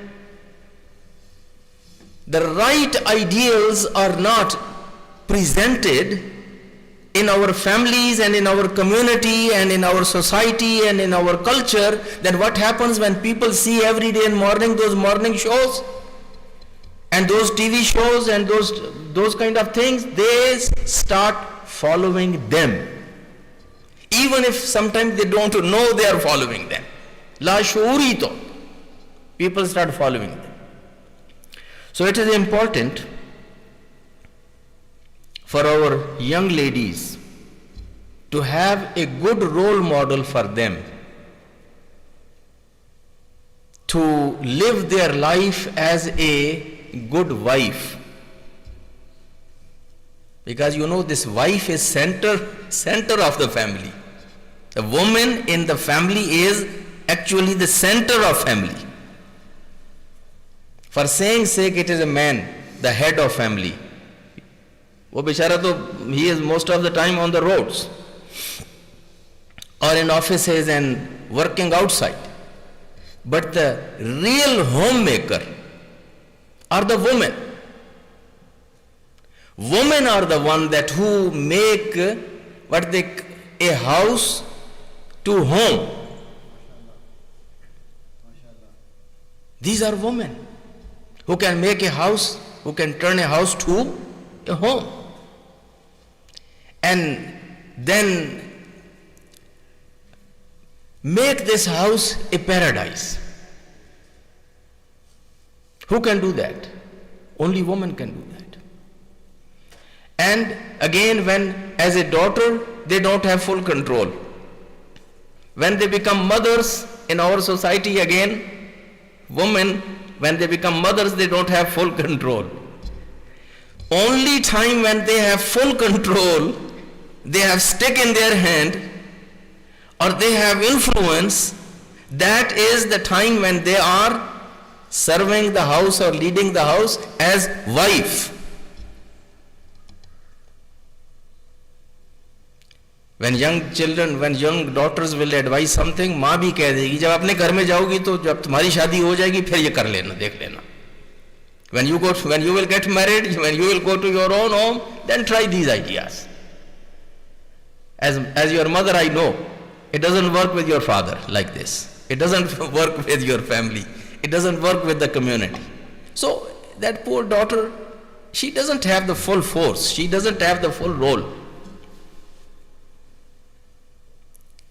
E: the right ideals are not presented in our families and in our community and in our society and in our culture, then what happens when people see every day in morning those morning shows and those TV shows and those kind of things, they start following them. Even if sometimes they don't know they are following them. La shuuri to. People start following them. So it is important for our young ladies to have a good role model for them, to live their life as a good wife. Because you know, this wife is center of the family. The woman in the family is actually the center of family. For saying sake, it is a man, the head of family. वो बेचारा तो he is most of the time on the roads or in offices and working outside. But the real homemaker are the women. Women are the one that who make a house to home. These are women who can make a house, who can turn a house to a home. And then make this house a paradise. Who can do that? Only woman can do that. And again, when as a daughter, they don't have full control. When they become mothers in our society, again, women, when they become mothers, they don't have full control. Only time when they have full control, they have stick in their hand or they have influence, that is the time when they are serving the house or leading the house as wife. When young children, when young daughters will advise something, माँ भी कह देगी जब अपने घर में जाओगी तो जब तुम्हारी शादी हो जाएगी फिर ये कर लेना, देख लेना. When you will get married, when you will go to your own home, then try these ideas. As your mother, I know, it doesn't work with your father like this. It doesn't work with your family. It doesn't work with the community. So that poor daughter, she doesn't have the full force. She doesn't have the full role.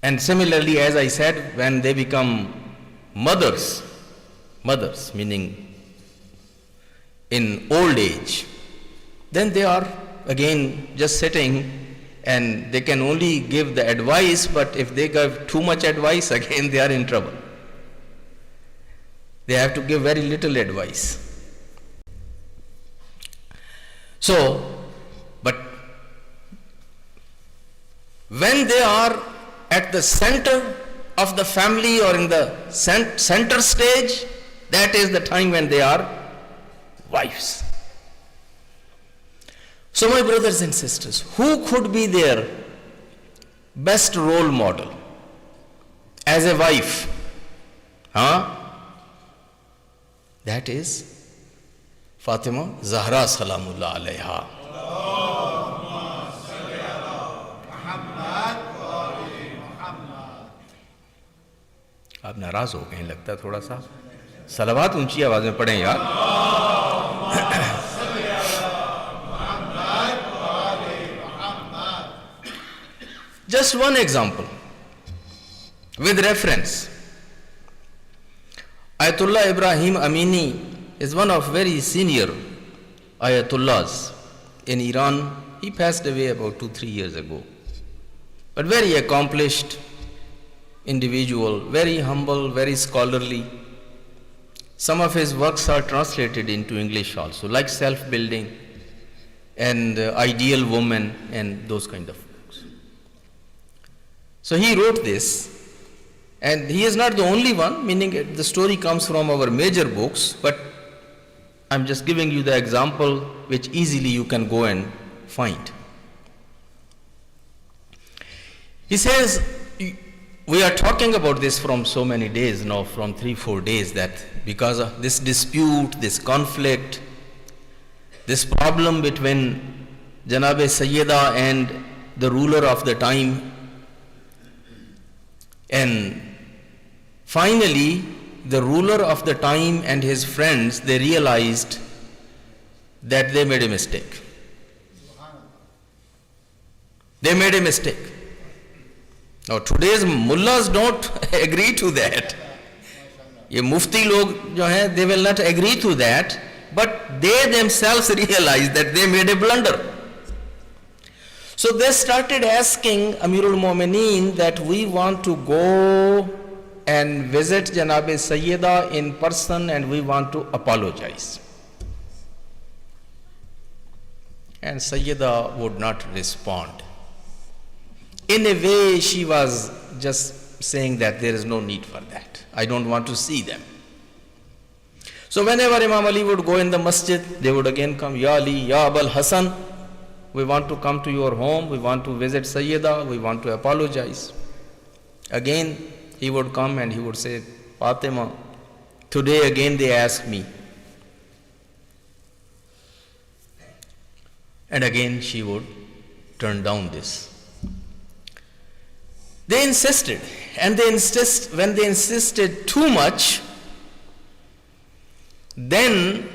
E: And similarly, as I said, when they become mothers meaning in old age, then they are again just sitting and they can only give the advice, but if they give too much advice, again they are in trouble. They have to give very little advice. So, but when they are at the center of the family or in the center stage, that is the time when they are wives. So my brothers and sisters, who could be their best role model as a wife? That is Fatima Zahra Salamullah alayha. आप नाराज हो गए लगता है थोड़ा सा. सलावत ऊंची आवाज में पढ़ें यार. Just one example with reference. Ayatollah Ibrahim Amini is one of very senior Ayatollahs in Iran. He passed away about 2-3 years ago, but very accomplished individual, very humble, very scholarly. Some of his works are translated into English also, like Self-Building and Ideal Woman and those kind of books. So he wrote this, and he is not the only one, meaning the story comes from our major books, but I'm just giving you the example which easily you can go and find. He says, we are talking about this from so many days now, from 3-4 days, that because of this dispute, this conflict, this problem between Janabe Sayyida and the ruler of the time, and finally the ruler of the time and his friends, they realized that they made a mistake. They made a mistake. Now today's mullahs don't agree to that. Ye mufti log jo hai, they will not agree to that, but they themselves realized that they made a blunder. So they started asking Amirul Mu'mineen that we want to go and visit Janabe Sayyida in person and we want to apologize. And Sayyida would not respond. In a way, she was just saying that there is no need for that. I don't want to see them. So whenever Imam Ali would go in the masjid, they would again come, Ya Ali, Ya Abul Hasan, we want to come to your home, we want to visit Sayyida, we want to apologize. Again, he would come and he would say, Fatima, today again they asked me. And again she would turn down this. They insisted, and when they insisted too much, then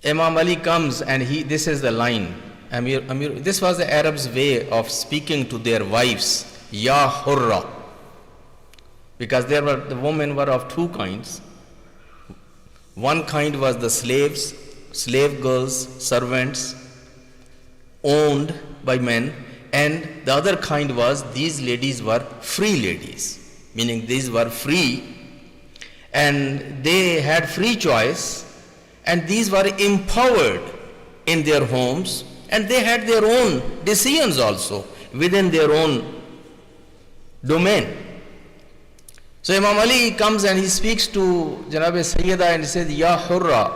E: Imam Ali comes and this is the line. Amir, this was the Arabs' way of speaking to their wives, Ya Hurra. Because the women were of two kinds. One kind was the slaves, slave girls, servants, owned by men. And the other kind was, these ladies were free ladies, meaning these were free and they had free choice, and these were empowered in their homes, and they had their own decisions also within their own domain. So Imam Ali comes and he speaks to Janabe Sayyida and he says, Ya Hurra,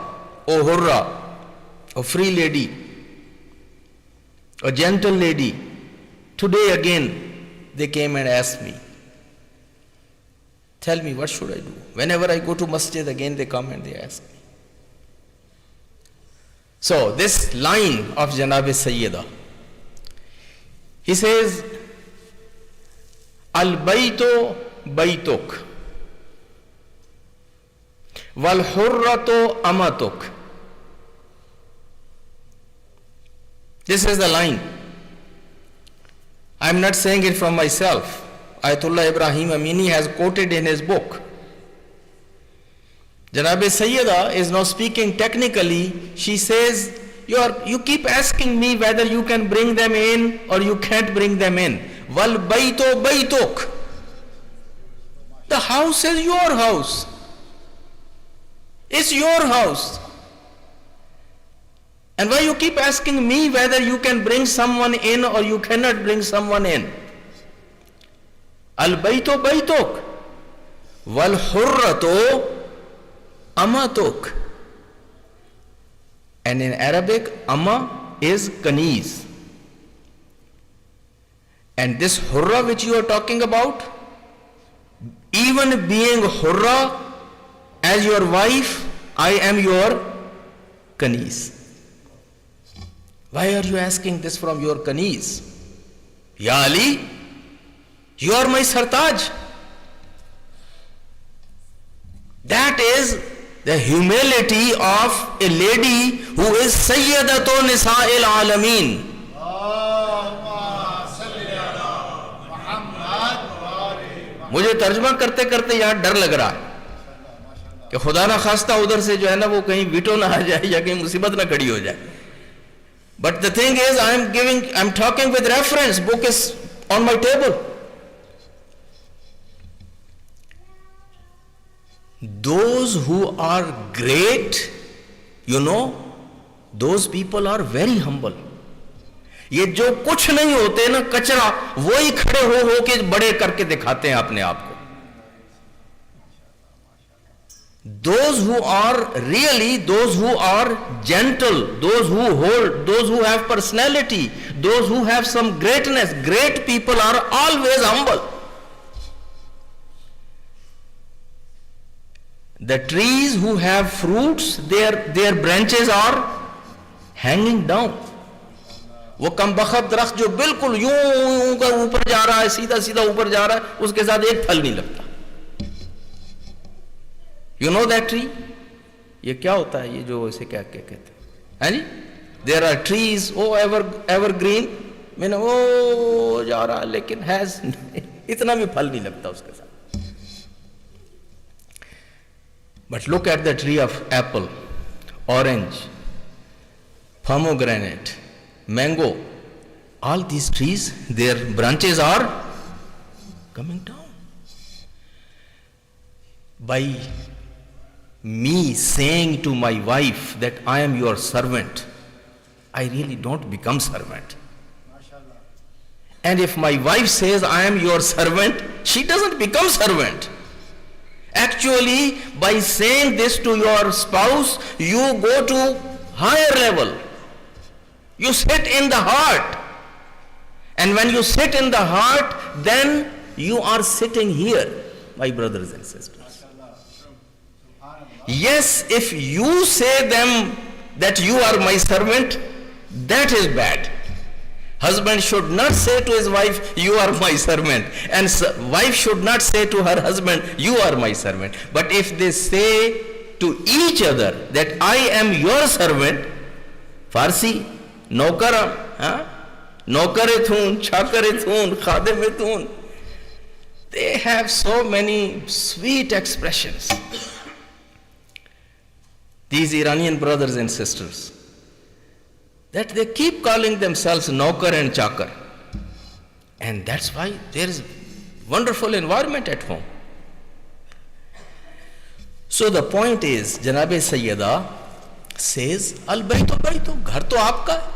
E: O free lady, O gentle lady. Today again they came and asked me, tell me, what should I do? Whenever I go to masjid, again they come and they ask me. So this line of Janabe Sayyida, he says, Al-baytu baytuk, wal-hurratu amatuk. This is the line. I am not saying it from myself. Ayatollah Ibrahim Amini has quoted in his book. Janabe Sayyida is now speaking technically. She says, you keep asking me whether you can bring them in or you can't bring them in. Wal baytu baytuk. The house is your house. It's your house. And why you keep asking me whether you can bring someone in or you cannot bring someone in? Al-baytu baytuk, wal-hurratu amatuk. And in Arabic, amma is kaneez. And this hurra which you are talking about, even being hurra as your wife, I am your kaneez. Why are you asking this from your kaneez? Ya Ali, you are my sartaj. That is the humility of a lady who is Sayyidatu Nisa'il Alameen. मुझे तर्जमा करते करते यहाँ डर लग रहा है कि खुदा ना खास्ता उधर से जो है ना वो कहीं वीटो ना आ जाए या कहीं मुसीबत ना खड़ी हो जाए. But the thing is, I'm talking with reference. Book is on my table. Those who are great, those people are very humble. ये जो कुछ नहीं होते ना कचरा, वो ही खड़े हो के बड़े करके दिखाते हैं अपने आप को. Those who are really, those who are gentle, those who hold, those who have personality, those who have some greatness, great people are always humble. The trees who have fruits, their branches are hanging down. वो कमबख्त दरख्त जो बिल्कुल यूं का ऊपर जा रहा है, सीधा सीधा ऊपर जा रहा है, उसके साथ एक फल नहीं लगता. You know that tree? ये क्या होता है, ये जो इसे क्या कहते हैं जी? There are trees, evergreen, मैंने वो जा रहा है लेकिन has इतना भी फल नहीं लगता उसके साथ. But look at the tree of apple, orange, pomegranate, mango. All these trees, their branches are coming down. By me saying to my wife that I am your servant, I really don't become servant. And if my wife says I am your servant, she doesn't become servant. Actually, by saying this to your spouse, you go to higher level. You sit in the heart. And when you sit in the heart, then you are sitting here, my brothers and sisters. Yes, if you say them that you are my servant, that is bad. Husband should not say to his wife, you are my servant. And wife should not say to her husband, you are my servant. But if they say to each other that I am your servant, Farsi, Nokaram, Nokarethun, Chakarethun, Khademethun, they have so many sweet expressions. These Iranian brothers and sisters, that they keep calling themselves Naukar and Chakar. And that's why there is wonderful environment at home. So the point is, Janabe Sayyida says, Al-Baytu Baytu, ghar to aapka hai.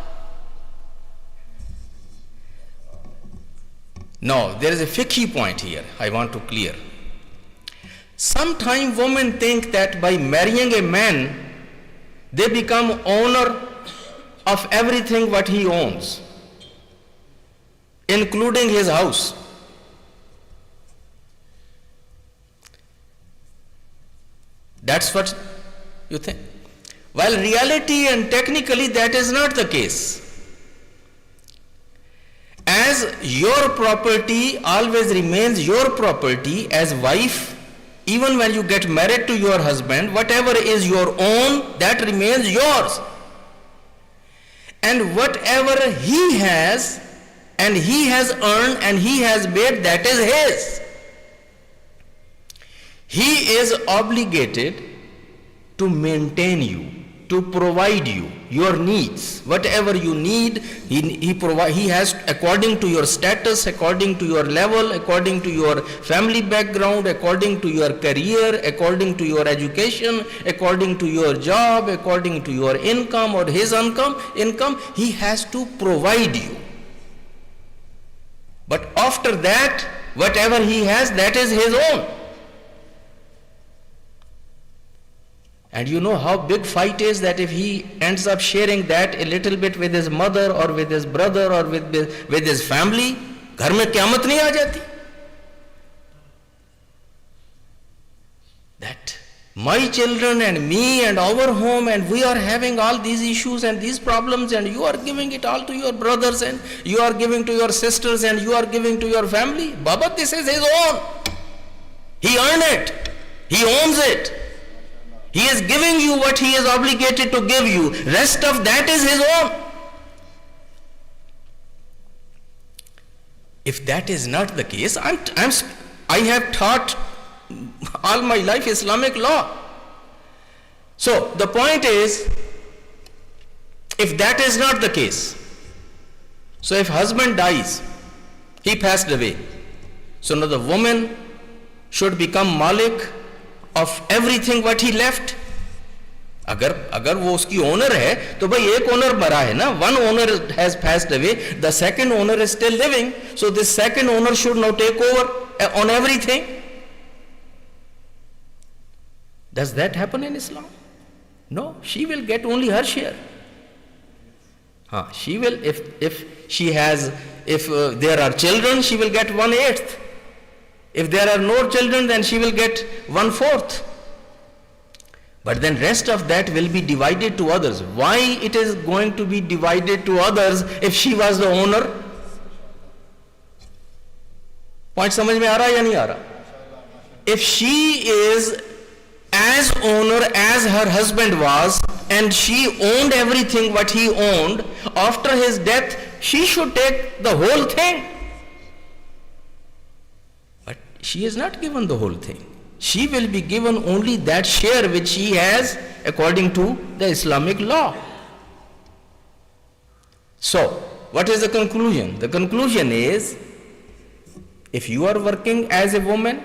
E: Now, there is a fiqhi point here I want to clear. Sometimes women think that by marrying a man, they become owner of everything what he owns, including his house. That's what you think. While reality and technically that is not the case. As your property always remains your property as wife, even when you get married to your husband, whatever is your own, that remains yours. And whatever he has, and he has earned and he has made, that is his. He is obligated to maintain you, to provide you your needs. Whatever you need, he has, according to your status, according to your level, according to your family background, according to your career, according to your education, according to your job, according to your income or his income, he has to provide you. But after that, whatever he has, that is his own. And you know how big fight is that if he ends up sharing that a little bit with his mother or with his brother or with his family, घर में क़यामत नहीं आ जाती. That my children and me and our home and we are having all these issues and these problems and you are giving it all to your brothers and you are giving to your sisters and you are giving to your family. Baba, this is his own. He earned it. He owns it. He is giving you what he is obligated to give you. Rest of that is his own. If that is not the case, I have taught all my life Islamic law. So the point is, if that is not the case, so if husband dies
F: He passed away. So now the woman should become malik of everything what he left. अगर वो उसकी owner है तो भाई एक owner मरा है ना, one owner has passed away, the second owner is still living, so this second owner should now take over on everything. Does that happen in Islam? No, she will get only her share. She will, if she has, if there are children, she will get 1/8. If there are no children, then she will get 1/4. But then rest of that will be divided to others. Why it is going to be divided to others if she was the owner? Point समझ में आ रहा है या नहीं आ रहा? If she is as owner as her husband was, and she owned everything what he owned, after his death she should take the whole thing. But she is not given the whole thing. She will be given only that share which she has according to the Islamic law. So, what is the conclusion? The conclusion is, if you are working as a woman,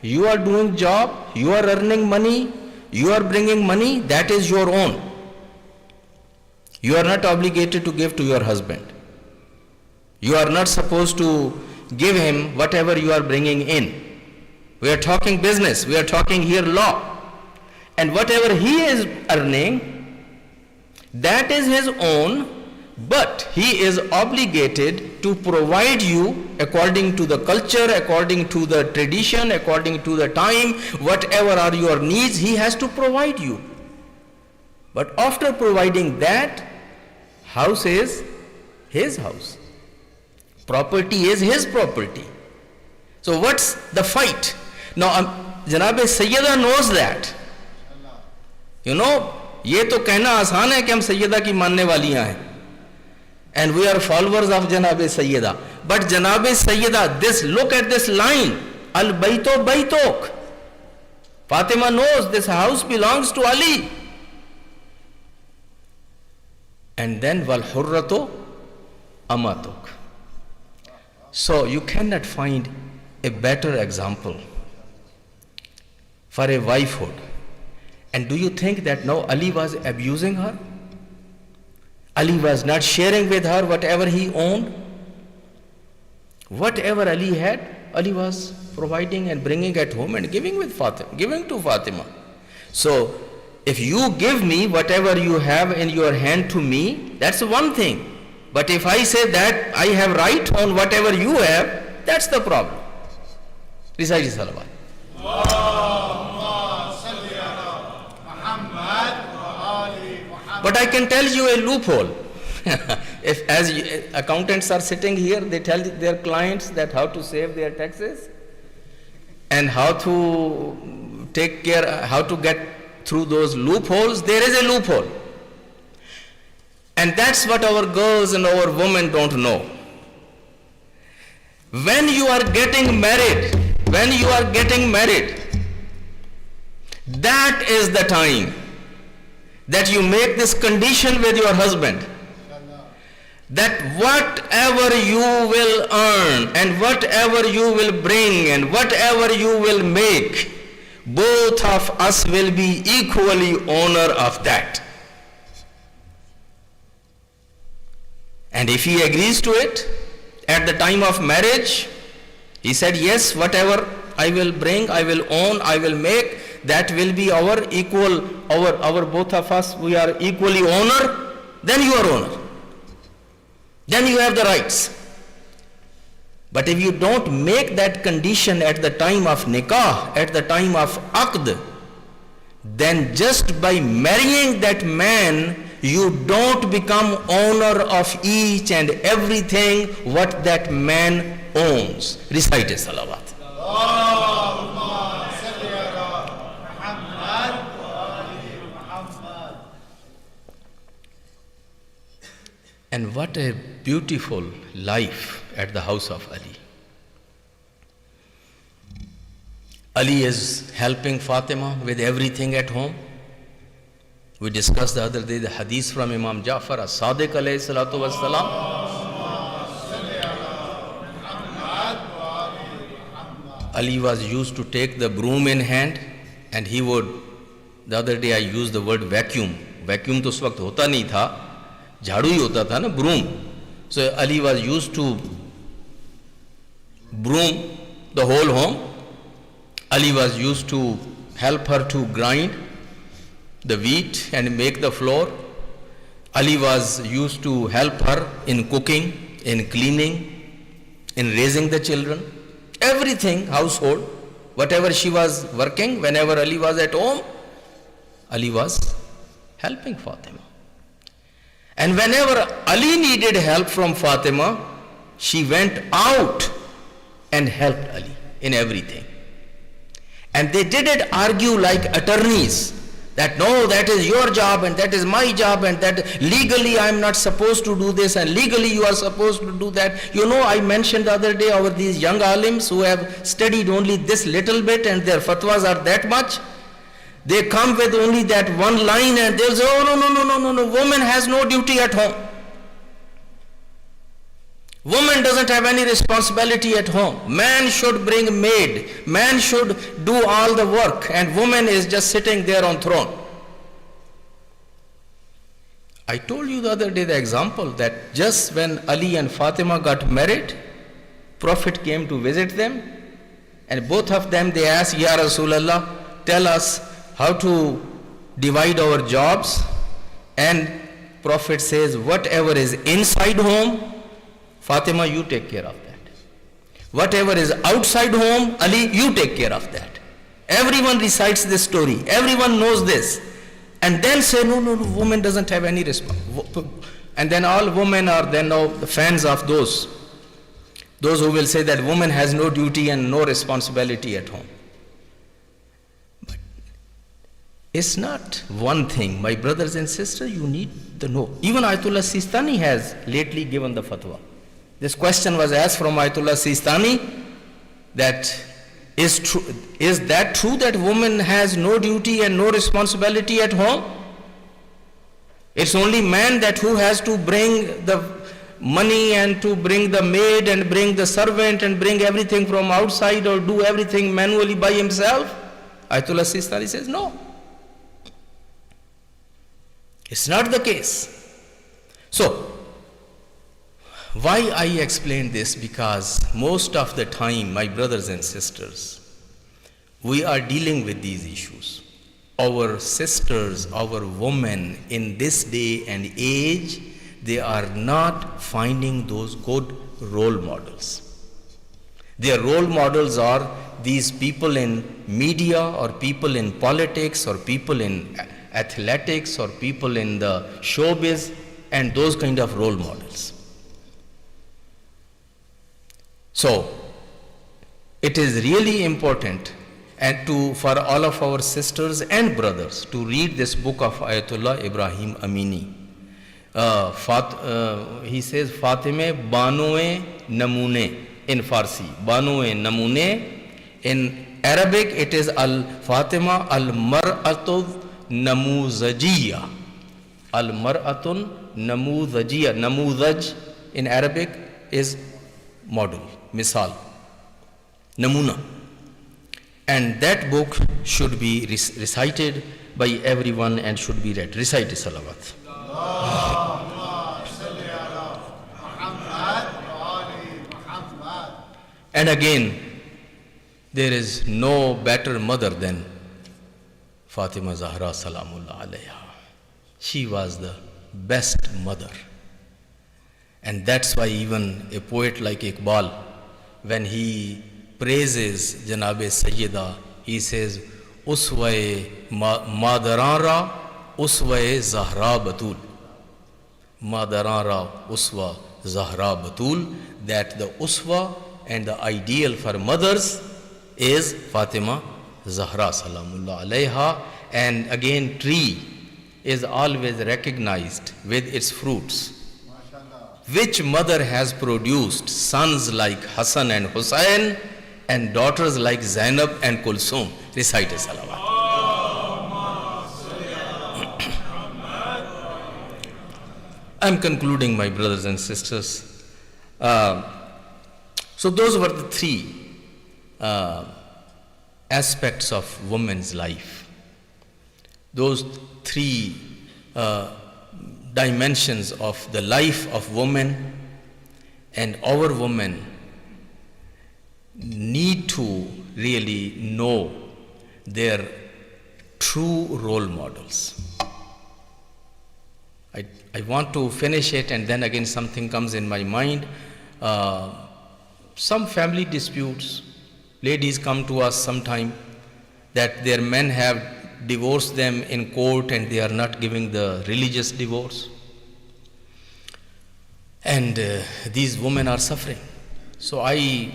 F: you are doing job, you are earning money, you are bringing money, that is your own. You are not obligated to give to your husband. You are not supposed to give him whatever you are bringing in. We are talking business, we are talking here law. And whatever he is earning, that is his own, but he is obligated to provide you according to the culture, according to the tradition, according to the time, whatever are your needs, he has to provide you. But after providing that, house is his house. Property is his property. So what's the fight? Now, Janab Sayyida knows that. You know, ये तो कहना आसान है कि हम सैयदा की मानने वालियां हैं. And we are followers of Janab Sayyida. But Janab Sayyida, this, look at this line. Al Baito Baitok. Fatima knows this house belongs to Ali. And then Wal Hurrato Amatok. So you cannot find a better example for a wifehood. And do you think that now Ali was abusing her? Ali was not sharing with her whatever he owned? Whatever Ali had, Ali was providing and bringing at home and giving to Fatima. So, if you give me whatever you have in your hand to me, that's one thing. But if I say that I have right on whatever you have, that's the problem. Recite Salawat. But I can tell you a loophole. If as accountants are sitting here, they tell their clients that how to save their taxes and how to take care, how to get through those loopholes. There is a loophole. And that's what our girls and our women don't know. When you are getting married, that is the time that you make this condition with your husband, that whatever you will earn and whatever you will bring and whatever you will make, both of us will be equally owner of that. And if he agrees to it at the time of marriage, he said, yes, whatever I will bring, I will own, I will make, that will be our equal, our both of us, we are equally owner, then you are owner. Then you have the rights. But if you don't make that condition at the time of nikah, at the time of aqd, then just by marrying that man, you don't become owner of each and everything what that man owns. Recite salawat. And what a beautiful life at the house of Ali. Ali is helping Fatima with everything at home. We discussed the other day the hadith from Imam Ja'far as-Sadiq alayhi salatu was salam. Ali was used to take the broom in hand and he would, the other day I used the word vacuum. Vacuum to us waqt hota nahi tha, jhadu hi hota tha na, broom. So Ali was used to broom the whole home. Ali was used to help her to grind the wheat and make the flour. Ali was used to help her in cooking, in cleaning, in raising the children. Everything, household, whatever she was working, whenever Ali was at home, Ali was helping Fatima. And whenever Ali needed help from Fatima, she went out and helped Ali in everything. And they didn't argue like attorneys that no, that is your job and that is my job and that legally I am not supposed to do this and legally you are supposed to do that. You know, I mentioned the other day over these young alims who have studied only this little bit and their fatwas are that much. They come with only that one line and they'll say, oh no, woman has no duty at home. Woman doesn't have any responsibility at home. Man should bring maid. Man should do all the work and woman is just sitting there on throne. I told you the other day the example that just when Ali and Fatima got married, Prophet came to visit them and both of them they asked, Ya Rasulallah, tell us how to divide our jobs. And Prophet says, whatever is inside home, Fatima, you take care of that. Whatever is outside home, Ali, you take care of that. Everyone recites this story. Everyone knows this. And then say, no, woman doesn't have any responsibility. And then all women are then now the fans of those who will say that woman has no duty and no responsibility at home. But it's not one thing. My brothers and sisters, you need to know. Even Ayatollah Sistani has lately given the fatwa. This question was asked from Ayatollah Sistani that is that true that woman has no duty and no responsibility at home? It's only man that who has to bring the money and to bring the maid and bring the servant and bring everything from outside or do everything manually by himself? Ayatollah Sistani says no. It's not the case. So, why I explain this? Because most of the time, my brothers and sisters, we are dealing with these issues. Our sisters, our women in this day and age, they are not finding those good role models. Their role models are these people in media or people in politics or people in athletics or people in the showbiz and those kind of role models. So, it is really important and for all of our sisters and brothers to read this book of Ayatollah Ibrahim Amini. He says, Fatime Banoe Namune in Farsi. Banoe Namune. In Arabic, it is Al-Fatima Al-Mar'atul Namuzajiyya. Al-Mar'atun Namuzajiyya. Namuzaj in Arabic is model, misal, namuna. And that book should be recited by everyone and should be read. Recite salawat. And again, there is no better mother than Fatima Zahra Salamullah alayha. She was the best mother. And that's why even a poet like Iqbal, when he praises Janabe Sayyida, he says, Uswae Madarara, Uswae Zahra Batul. Madarara, Uswa Zahra Batul, that the Uswa and the ideal for mothers is Fatima Zahra Salamullah alayha. And again, tree is always recognized with its fruits. Which mother has produced sons like Hassan and Hussein and daughters like Zainab and Kulsum? Recite a salawat. I'm concluding, my brothers and sisters. So those were the three aspects of woman's life. Those three dimensions of the life of woman, and our women need to really know their true role models. I want to finish it, and then again something comes in my mind. Some family disputes, ladies come to us sometime that their men have divorced them in court and they are not giving the religious divorce. And these women are suffering. So I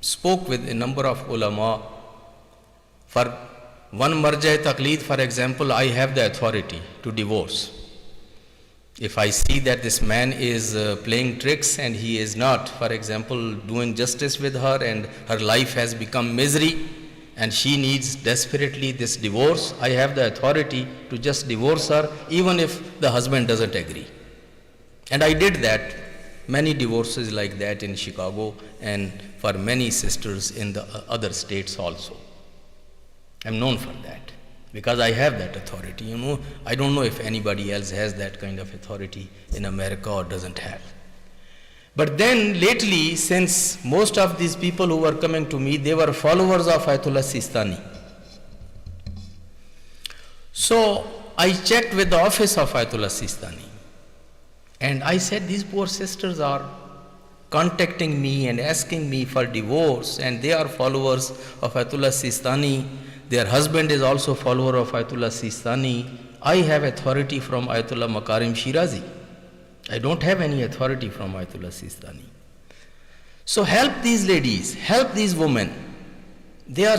F: spoke with a number of ulama. For one marja taqleed, for example, I have the authority to divorce. If I see that this man is playing tricks and he is not, for example, doing justice with her, and her life has become misery and she needs desperately this divorce, I have the authority to just divorce her even if the husband doesn't agree. And I did that, many divorces like that in Chicago and for many sisters in the other states also. I'm known for that, because I have that authority. You know, I don't know if anybody else has that kind of authority in America or doesn't have. But then lately, since most of these people who were coming to me, they were followers of Ayatollah Sistani. So I checked with the office of Ayatollah Sistani, and I said, these poor sisters are contacting me and asking me for divorce, and they are followers of Ayatollah Sistani. Their husband is also follower of Ayatollah Sistani. I have authority from Ayatollah Makarim Shirazi. I don't have any authority from Ayatollah Sistani. So help these ladies, help these women. Their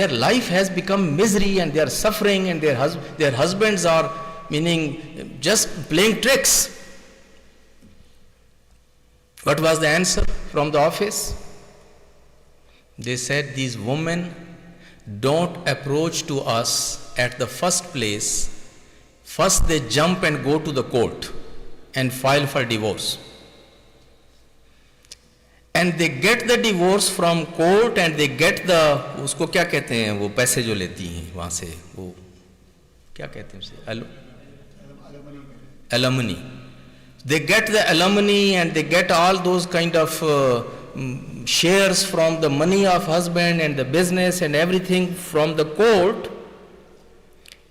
F: life has become misery and they are suffering, and their husbands are, meaning, just playing tricks. What was the answer from the office? They said, these women don't approach to us at the first place. First they jump and go to the court and file for divorce. And they get the divorce from court, and they get the, उसको क्या कहते हैं वो पैसे जो लेती हैं वहाँ से, वो क्या कहते हैं उसे, alimony. They get the alimony and they get all those kind of shares from the money of husband and the business and everything from the court,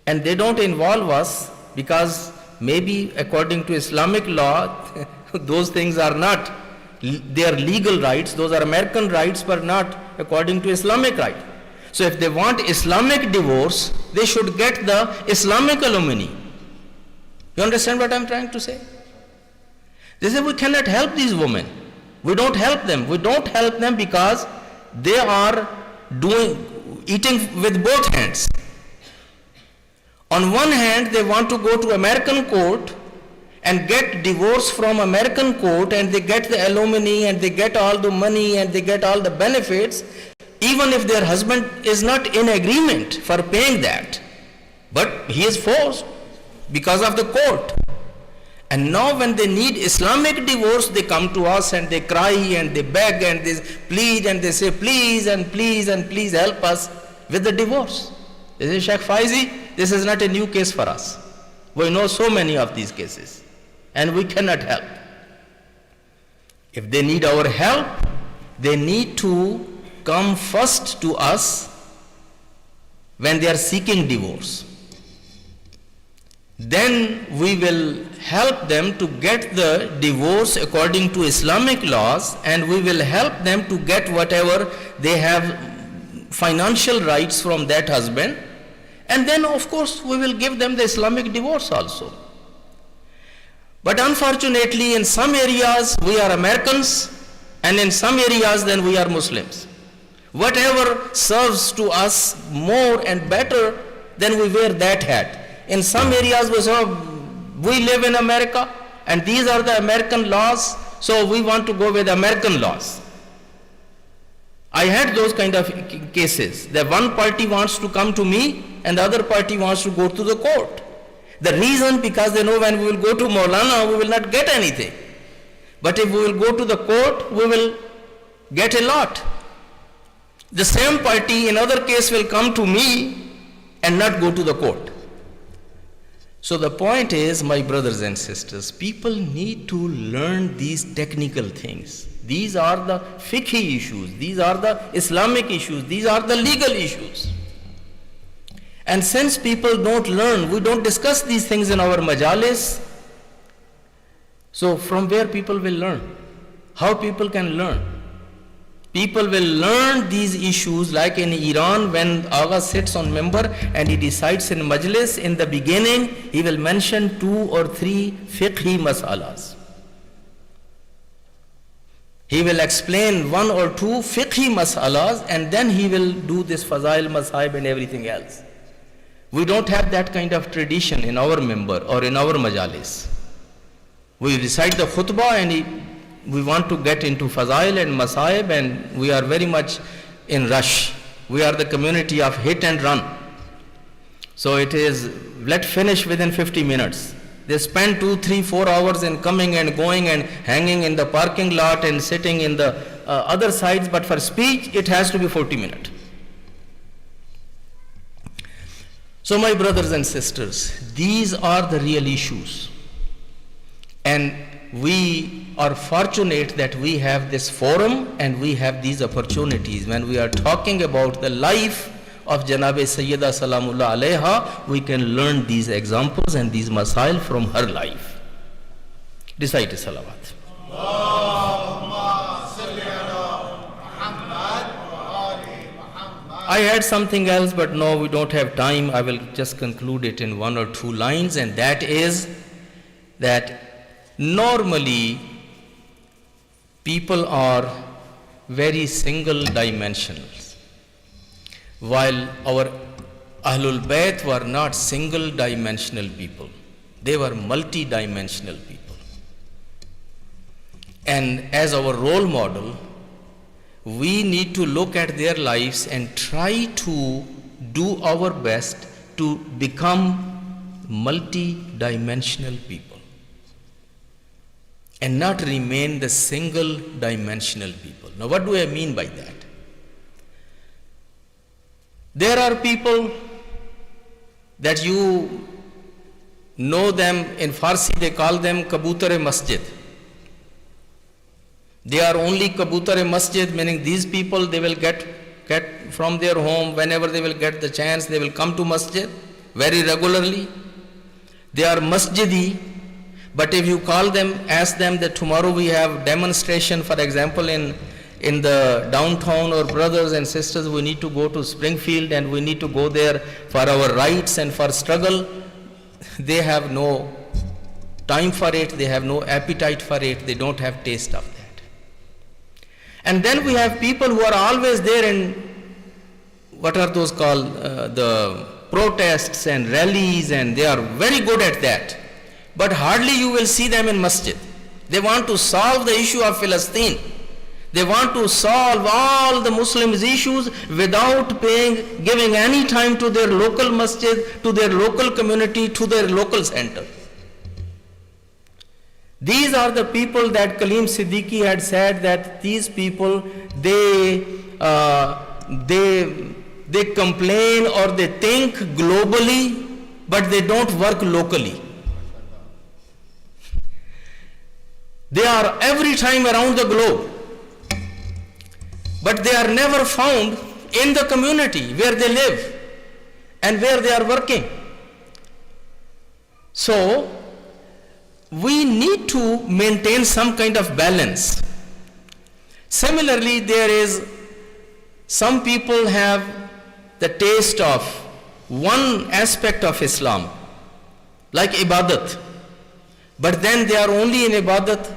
F: and they don't involve us because maybe according to Islamic law those things are not their legal rights, those are American rights, but not according to Islamic right. So if they want Islamic divorce, they should get the Islamic alimony. You understand what I'm trying to say? They say we cannot help these women. We don't help them. We don't help them because they are eating with both hands. On one hand, they want to go to American court and get divorce from American court, and they get the alimony and they get all the money and they get all the benefits, even if their husband is not in agreement for paying that. But he is forced because of the court. And now when they need Islamic divorce, they come to us and they cry and they beg and they plead and they say, please and please and please help us with the divorce. They say, Shayk Faezi, this is not a new case for us. We know so many of these cases and we cannot help. If they need our help, they need to come first to us when they are seeking divorce. Then we will help them to get the divorce according to Islamic laws, and we will help them to get whatever they have financial rights from that husband, and then of course we will give them the Islamic divorce also. But unfortunately in some areas we are Americans, and in some areas then we are Muslims. Whatever serves to us more and better, then we wear that hat. In some areas we say, we live in America and these are the American laws, so we want to go with American laws. I had those kind of cases that one party wants to come to me and the other party wants to go to the court. The reason, because they know when we will go to Maulana, we will not get anything. But if we will go to the court, we will get a lot. The same party in other case will come to me and not go to the court. So the point is, my brothers and sisters, people need to learn these technical things. These are the fiqhi issues, these are the Islamic issues, these are the legal issues. And since people don't learn, we don't discuss these things in our majalis, so from where people will learn? How people can learn? People will learn these issues like in Iran when Agha sits on member and he decides in majlis, in the beginning he will mention 2 or 3 fiqhi masalas. He will explain 1 or 2 fiqhi masalas and then he will do this fazail masahib and everything else. We don't have that kind of tradition in our member or in our majalis. We recite the khutbah and we want to get into fazail and masahib and we are very much in rush. We are the community of hit and run. So it is, let's finish within 50 minutes. They spend 2, 3, 4 hours in coming and going and hanging in the parking lot and sitting in the other sides, but for speech it has to be 40 minutes. So my brothers and sisters, these are the real issues. And we are fortunate that we have this forum and we have these opportunities. When we are talking about the life of Janabe Sayyida Salamullah Alaiha, we can learn these examples and these masail from her life. Recite salawat. I had something else, but no, we don't have time. I will just conclude it in 1 or 2 lines, and that is that normally people are very single dimensional, while our Ahlul Bayt were not single dimensional people. They were multi-dimensional people. And as our role model, we need to look at their lives and try to do our best to become multi-dimensional people and not remain the single dimensional people. Now what do I mean by that? There are people that you know them, in Farsi they call them Kabutar-e-Masjid. They are only Kabutar-e-Masjid, meaning these people, they will get from their home, whenever they will get the chance, they will come to masjid very regularly. They are masjidi, but if you call them, ask them that tomorrow we have demonstration, for example, in the downtown, or brothers and sisters, we need to go to Springfield and we need to go there for our rights and for struggle, they have no time for it, they have no appetite for it, they don't have taste of that. And then we have people who are always there in, what are those called, the protests and rallies, and they are very good at that. But hardly you will see them in masjid. They want to solve the issue of Palestine. They want to solve all the Muslims' issues without giving any time to their local masjid, to their local community, to their local center. These are the people that Kaleem Siddiqui had said that these people, they complain or they think globally, but they don't work locally. They are every time around the globe, but they are never found in the community where they live and where they are working. So we need to maintain some kind of balance. Similarly, there is, some people have the taste of one aspect of Islam, like ibadat, but then they are only in ibadat,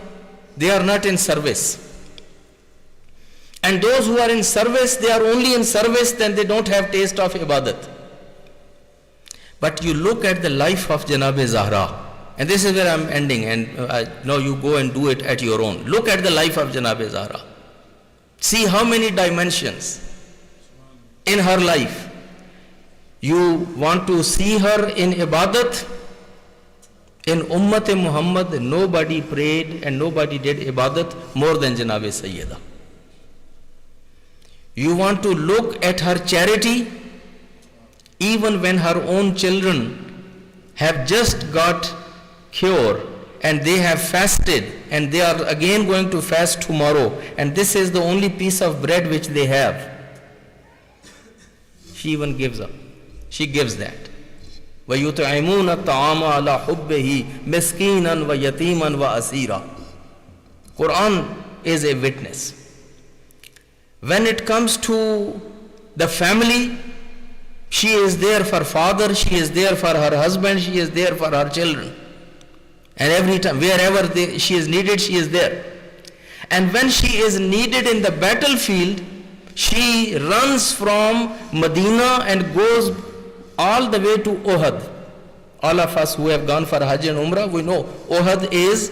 F: they are not in service. And those who are in service, they are only in service, then they don't have taste of ibadat. But you look at the life of Janabe Zahra, and this is where I am ending, and now you go and do it at your own. Look at the life of Janabe Zahra. See how many dimensions in her life. You want to see her in ibadat. In Ummat Muhammad, nobody prayed and nobody did ibadat more than Janabe Sayyida. You want to look at her charity, even when her own children have just got cure and they have fasted and they are again going to fast tomorrow, and this is the only piece of bread which they have. She even gives up. She gives that. وَيُطْعِمُونَ الطَّعَامَ عَلَى حُبِّهِ مِسْكِينًا وَيَتِيمًا وَأَسِيرًا. Quran is a witness. When it comes to the family, she is there for father, she is there for her husband, she is there for her children. And every time, wherever she is needed, she is there. And when she is needed in the battlefield, she runs from Medina and goes all the way to Uhud. All of us who have gone for Hajj and Umrah, we know Uhud is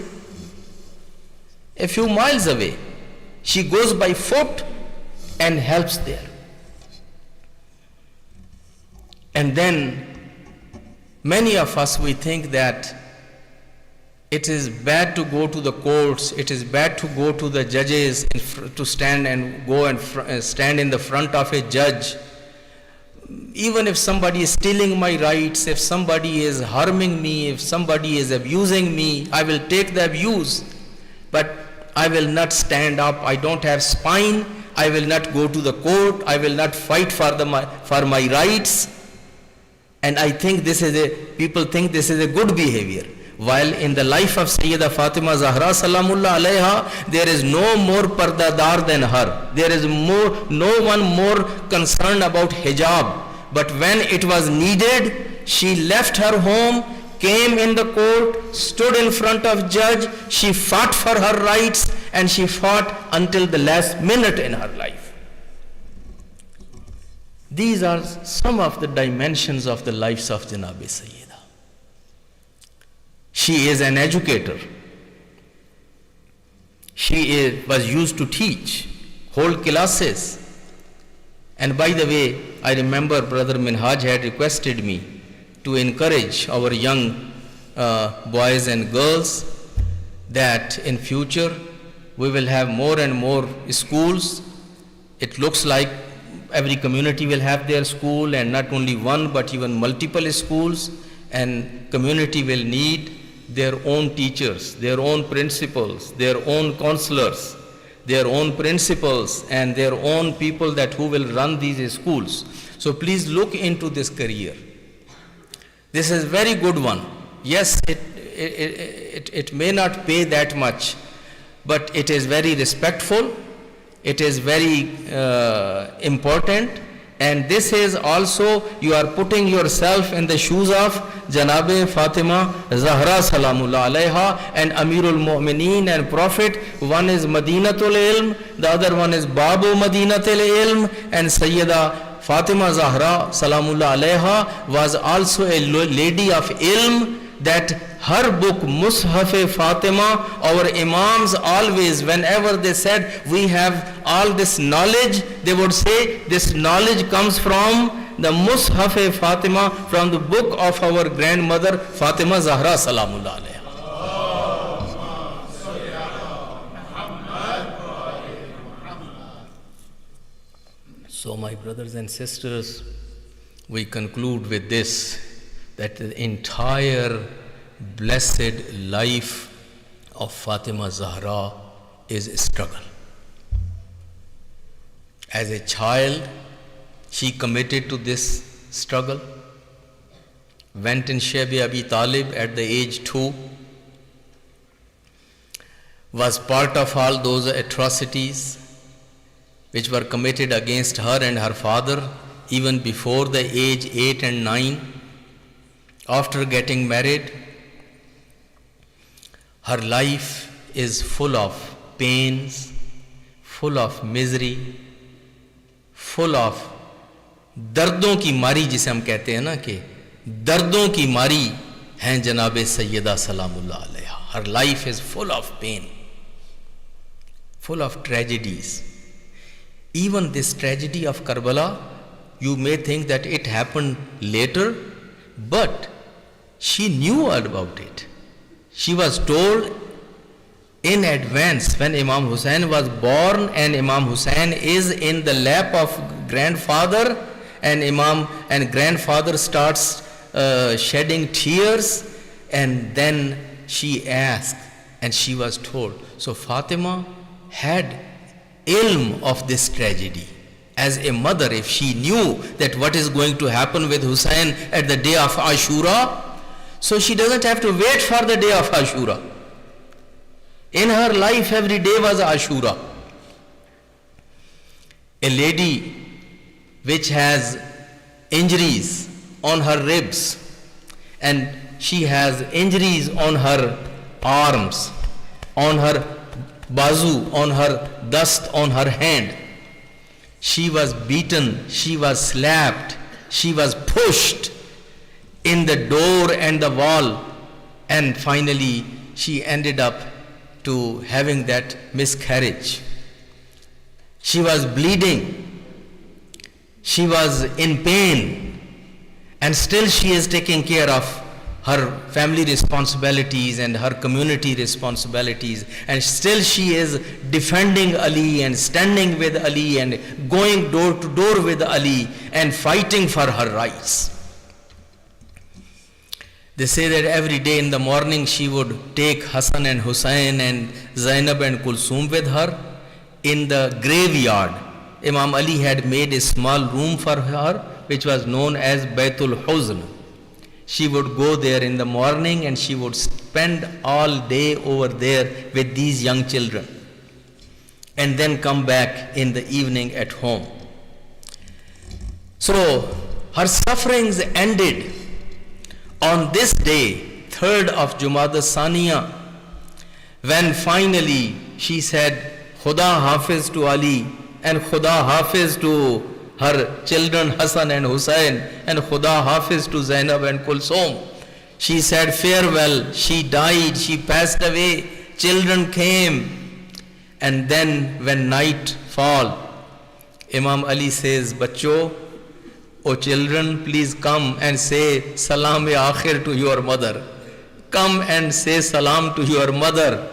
F: a few miles away. She goes by foot and helps there. And then many of us, we think that it is bad to go to the courts, it is bad to go to the judges to stand and go and stand in the front of a judge. Even if somebody is stealing my rights, if somebody is harming me, if somebody is abusing me, I will take the abuse, but I will not stand up. I don't have spine. I will not go to the court. I will not fight for my rights. And I think people think this is a good behavior. While in the life of Sayyida Fatima Zahra Salamullah Alayha, there is no more pardadar than her. There is no one more concerned about hijab. But when it was needed, she left her home, came in the court, stood in front of judge, she fought for her rights, and she fought until the last minute in her life. These are some of the dimensions of the lives of Janabi Sayyida. She is an educator. She was used to teach whole classes. And by the way, I remember Brother Minhaj had requested me to encourage our young boys and girls that in future we will have more and more schools. It looks like every community will have their school, and not only one but even multiple schools, and community will need their own teachers, their own principals, their own counselors, their own principals, and their own people who will run these schools. So please look into this career. This is a very good one. Yes, it may not pay that much, but it is very respectful, it is very important, and this is also, you are putting yourself in the shoes of Janabe Fatima Zahra Salamullah Alayha and Amirul Mu'mineen and Prophet. One is Madinatul Ilm, the other one is Babu Madinatul Ilm, and Sayyida Fatima Zahra Salamullah Alayha was also a lady of ilm, that her book Mushaf Fatima, our Imams always, whenever they said we have all this knowledge, they would say this knowledge comes from the Mushaf Fatima, from the book of our grandmother Fatima Zahra Salamullah Alayha. So my brothers and sisters, we conclude with this, that the entire blessed life of Fatima Zahra is a struggle. As a child, she committed to this struggle, went in Shayb Abi Talib at the age 2, was part of all those atrocities which were committed against her and her father even before the age 8 and 9. After getting married, her life is full of pains, full of misery, full of दर्दों की मारी, जिसे हम कहते हैं ना कि दर्दों की मारी हैं जनाबे Syeda सलामुल्लाह अलैहा. Her life is full of pain, full of tragedies. Even this tragedy of Karbala, you may think that it happened later, but she knew about it. She was told in advance when Imam Hussain was born, and Imam Hussain is in the lap of grandfather, and grandfather starts shedding tears, and then she asked and she was told. So Fatima had ilm of this tragedy. As a mother, if she knew that what is going to happen with Hussain at the day of Ashura, so she doesn't have to wait for the day of Ashura. In her life, every day was Ashura. A lady which has injuries on her ribs, and she has injuries on her arms, on her bazu, on her dust, on her hand. She was beaten, she was slapped, she was pushed in the door and the wall, and finally she ended up to having that miscarriage. She was bleeding, she was in pain, and still she is taking care of her family responsibilities and her community responsibilities, and still she is defending Ali and standing with Ali and going door to door with Ali and fighting for her rights. They say that every day in the morning she would take Hassan and Hussain and Zainab and Kulsum with her in the graveyard. Imam Ali had made a small room for her which was known as Baitul Huzn. She would go there in the morning and she would spend all day over there with these young children and then come back in the evening at home. So her sufferings ended on this day, 3rd of Jumada Saniya, when finally she said Khuda Hafiz to Ali and Khuda Hafiz to her children Hassan and Hussain and Khuda Hafiz to Zainab and Kulsum. She said farewell, she died, she passed away, children came. And then when night fall, Imam Ali says, Bacho, O children, please come and say Salam-e-Akhir to your mother. Come and say Salam to your mother.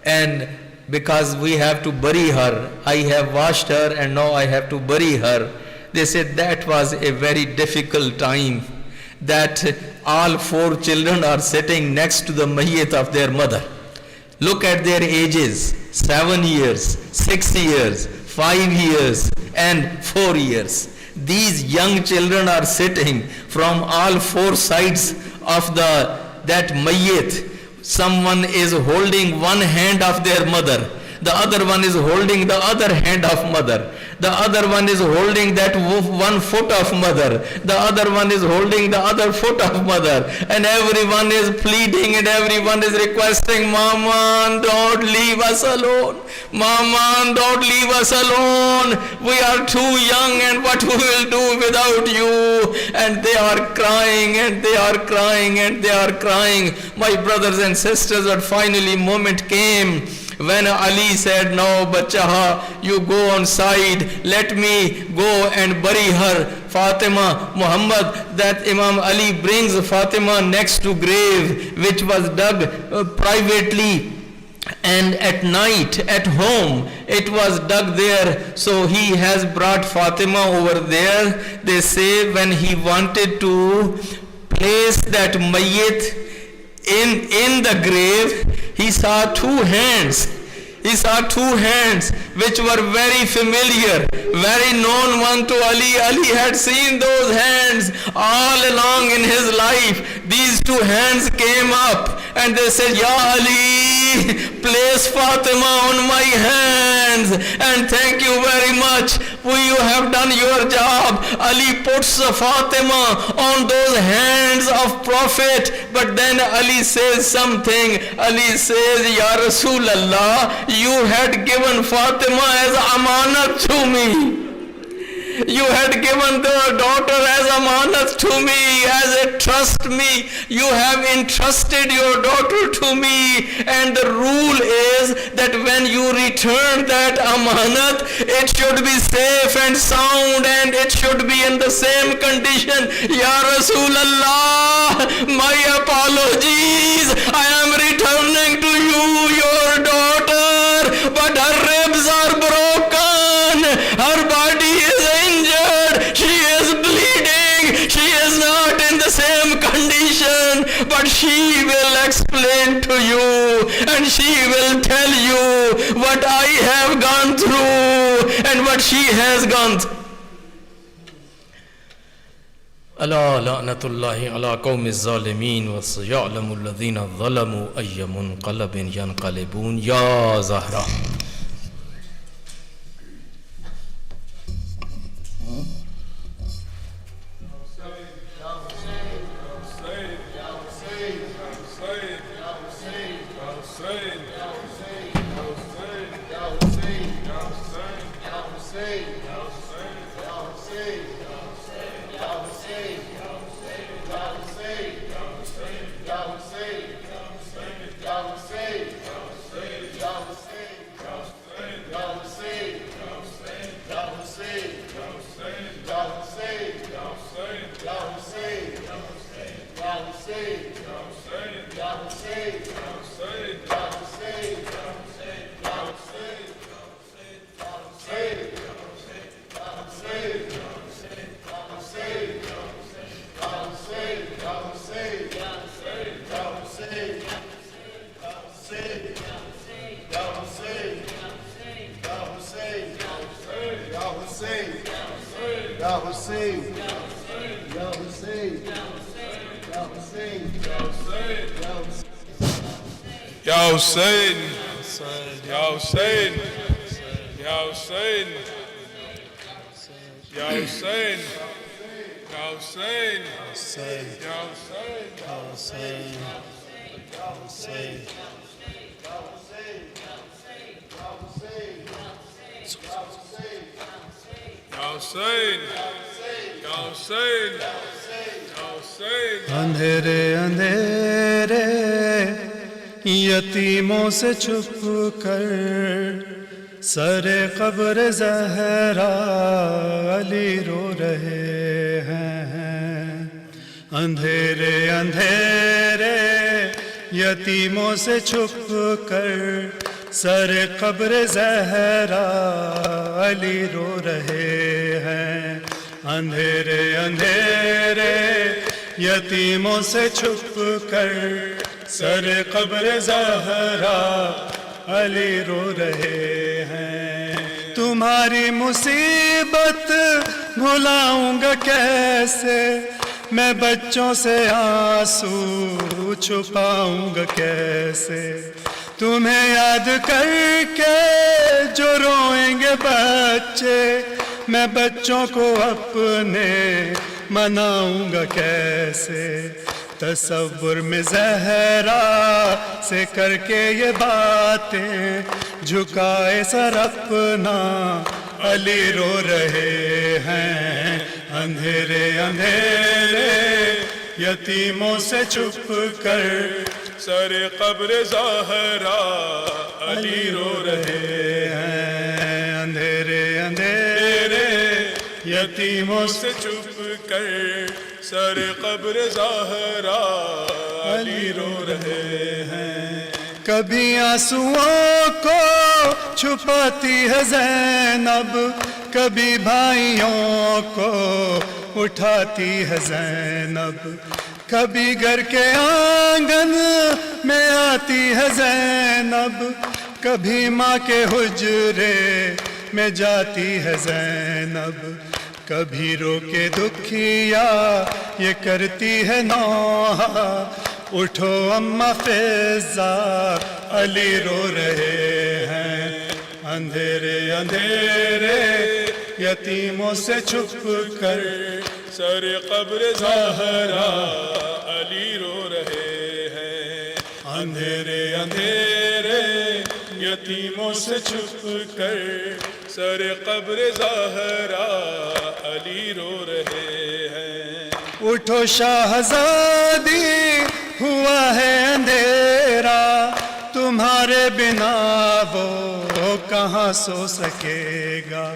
F: And because we have to bury her, I have washed her and now I have to bury her. They said that was a very difficult time, that all 4 children are sitting next to the mayyit of their mother. Look at their ages, 7 years, 6 years, 5 years and 4 years. These young children are sitting from all 4 sides of that mayyit. Someone is holding one hand of their mother, the other one is holding the other hand of mother, the other one is holding that one foot of mother, the other one is holding the other foot of mother, and everyone is pleading and everyone is requesting, Mama, don't leave us alone. Mama, don't leave us alone. We are too young and what we will do without you. And they are crying and they are crying and they are crying. My brothers and sisters, but finally moment came when Ali said, no, Bachaha, you go on side, let me go and bury her. Fatima, Muhammad, that Imam Ali brings Fatima next to grave which was dug privately, and at night at home it was dug there. So he has brought Fatima over there. They say when he wanted to place that mayyit in the grave, he saw 2 hands. He saw 2 hands which were very familiar, very known one to Ali. Ali had seen those hands all along in his life. These 2 hands came up and they said, Ya Ali, place Fatima on my hands and thank you very much. You have done your job. Ali puts Fatima on those hands of Prophet, but then Ali says something. Ali says, Ya Rasulallah, you had given Fatima as amanat to me. You had given the daughter as amanat to me, as a trust me. You have entrusted your daughter to me. And the rule is that when you return that amanat, it should be safe and sound and it should be in the same condition. Ya Rasulallah, my apologies. I am returning to you, your daughter. but she has gone. ألا لعنة الله على قوم الظالمين وسيعلم الذين ظلموا أي منقلب ينقلبون. يا زهرة.
C: Ya Hussein, Ya Hussein, Ya Hussein, Ya Hussein, Ya Hussein, Ya Hussein, Ya Hussein. Ya Hussein, Ya Hussein, Ya Hussein.
D: اندھیرے اندھیرے یتیموں سے چھپ کر سر قبر زہرا علی رو رہے ہیں. اندھیرے اندھیرے یتیموں سے چھپ کر سر قبر زہرا علی رو رہے ہیں. اندھیرے اندھیرے یتیموں سے چھپ کر سر قبر زہرا علی رو رہے ہیں. تمہاری مصیبت بھلاؤں گا کیسے, میں بچوں سے آنسو چھپاؤں گا کیسے. تمہیں یاد کر کے جو روئیں گے بچے, میں بچوں کو اپنے مناؤں گا کیسے. تصور میں زہرا سے کر کے یہ باتیں جھکائے سر اپنا علی رو رہے ہیں. اندھیرے اندھیرے یتیموں سے چھپ کر
C: سر قبر زہرا علی رو رہے
D: ہیں. اندھیرے اندھیرے
C: یتیموں سے چھپ کر سر قبر زہرا علی رو رہے ہیں.
D: کبھی آنسوؤں کو چھپاتی ہے زینب, کبھی بھائیوں کو اٹھاتی ہے زینب. کبھی گھر کے آنگن میں آتی ہے زینب, کبھی ماں کے حجرے میں جاتی ہے زینب. کبھی رو کے دکھیا یہ کرتی ہے نوحہ, اٹھو اماں فیضہ علی رو رہے ہیں. اندھیرے اندھیرے یتیموں سے چھپ کر
C: سر قبر زہرا علی رو رہے ہیں.
D: اندھیرے
C: اندھیرے یتیموں سے چھپ کر سر قبر زہرا علی رو رہے ہیں.
D: اٹھو شاہزادی ہوا ہے اندھیرا, تمہارے بنا وہ کہاں سو سکے گا.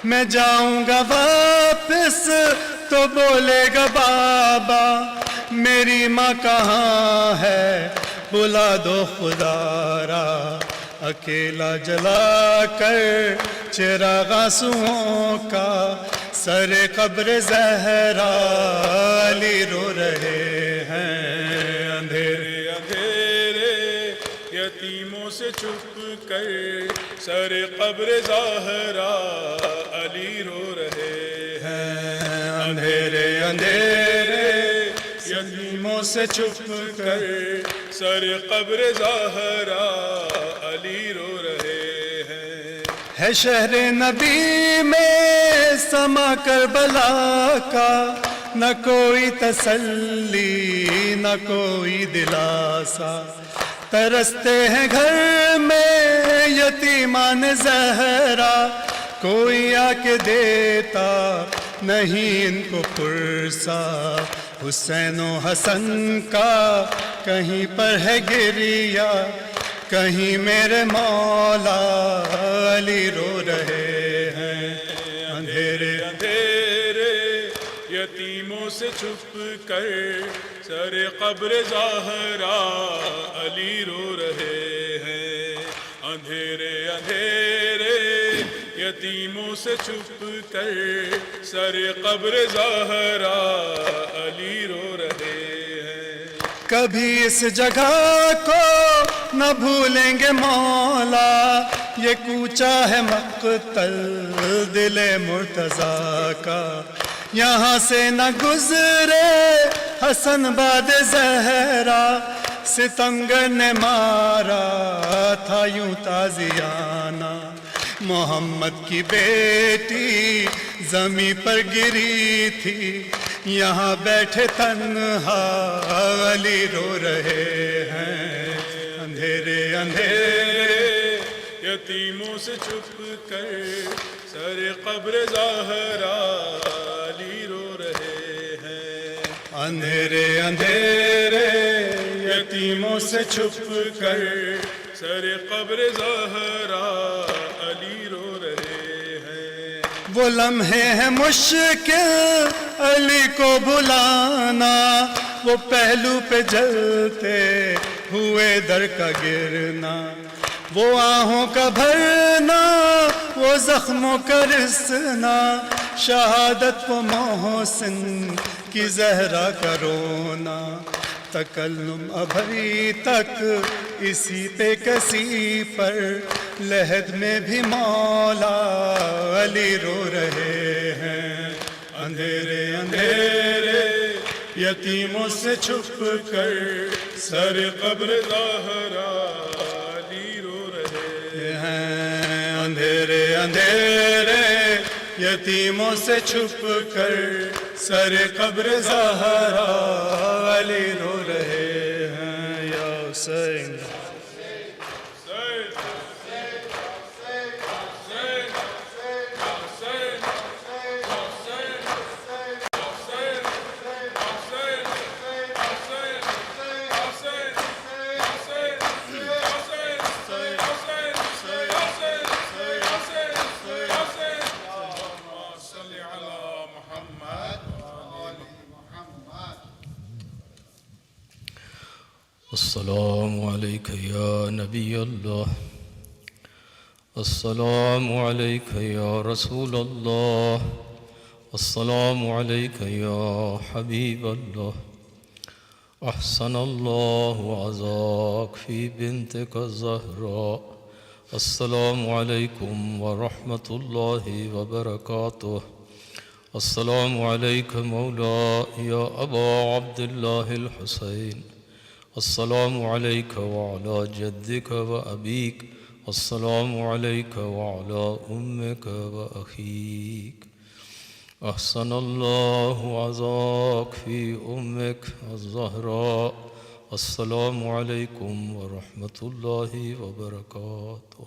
D: میں جاؤں گا واپس تو بولے گا بابا, میری ماں کہاں ہے بلا دو خدا را. اکیلا جلا کر چراغ آنسوؤں کا سر قبر زہرا علی رو رہے ہیں. اندھیرے
C: اندھیرے یتیموں سے چھپ کر سر قبر زہرا علی رو رہے ہیں.
D: اندھیرے اندھیرے یتیموں سے چھپ کر
C: سر قبر زہرا علی رو رہے ہیں.
D: ہے شہر نبی میں سما کربلا کا نہ کوئی تسلی نہ کوئی دلاسا. ترستے ہیں گھر میں یتیمان زہرا کوئی آ کے دیتا نہیں ان کو پرسا. حسین و حسن کا کہیں پر ہے گریا کہیں میرے مولا علی رو رہے ہیں. اندھیرے
C: اندھیرے یتیموں سے چھپ کر سر قبر زہرا علی رو رہے ہیں. اندھیرے اندھیرے یتیموں سے چھپ کر سر قبر زہرا علی رو رہے ہیں.
D: کبھی اس جگہ کو نہ بھولیں گے مولا یہ کوچہ ہے مقتل دل مرتضیٰ کا. یہاں سے نہ گزرے حسن باد زہرا ستمگر نے مارا تھا یوں تازیانہ. محمد کی بیٹی زمیں پر گری تھی یہاں بیٹھے تنہا علی رو رہے ہیں. اندھیرے اندھیرے
C: یتیموں سے چھپ کر سر قبر زہرا علی رو رہے ہیں.
D: اندھیرے اندھیرے
C: یتیموں سے چھپ کر سر قبر زہرا علی رو رہے ہیں.
D: وہ لمحے ہیں مشکل علی کو بلانا وہ پہلو پہ جلتے ہوئے در کا گرنا وہ آہوں کا بھرنا وہ زخموں کا رسنا شہادت وہ محسن کی زہرا کا رونا. تکلم ابھی تک اسی پہ کسی پر لحد میں بھی مولا علی رو رہے ہیں. اندھیرے اندھیرے
C: یتیموں سے چھپ کر سر قبر زہرا علی رو رہے
D: ہیں. اندھیرے اندھیرے یتیموں سے چھپ کر سر قبر زہرا علی رو رہے ہیں. یا حسین
E: السلام علیک یا نبی اللہ السلام علیک یا رسول اللہ السلام علیک یا حبیب اللہ احسن اللہ عزاک فی بنتک الزہراء السلام علیکم ورحمۃ اللہ وبرکاتہ. السلام علیک مولا یا ابا عبداللہ الحسین السلام علیک وعلی جدک و ابیک السلام علیک وعلی امک و اخیک. احسن اللہ عزاک فی امک الزہراء السلام علیکم ورحمۃ اللہ وبرکاتہ.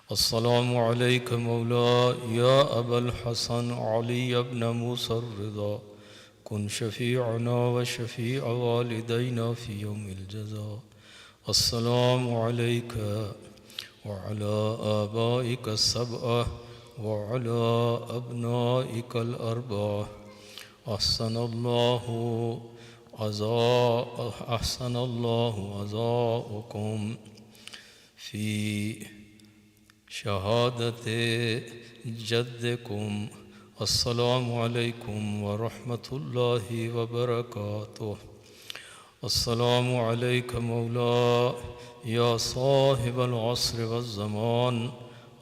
E: السلام علیک مولا یا ابا الحسن علی ابن موسیٰ الرضا کن شفیعنا و شفیع والدینا فی یوم الجزاء. السلام علیک وعلی آبائک السبعہ وعلی ابنائک الاربعہ. احسن اللہ عزاءکم فی شہادت جدکم. السلام علیکم ورحمۃ اللہ وبرکاتہ. السلام علیک مولا یا صاحب العصر والزمان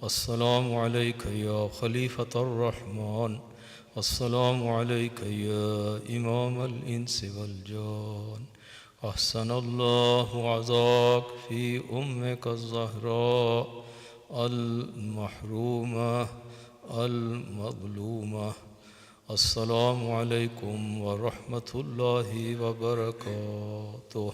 E: السلام عليك يا خليفة الرحمن السلام عليك يا إمام الإنس والجان أحسن الله عزاك في أمك الزهراء المحرومة المظلومة السلام عليكم ورحمة الله وبركاته.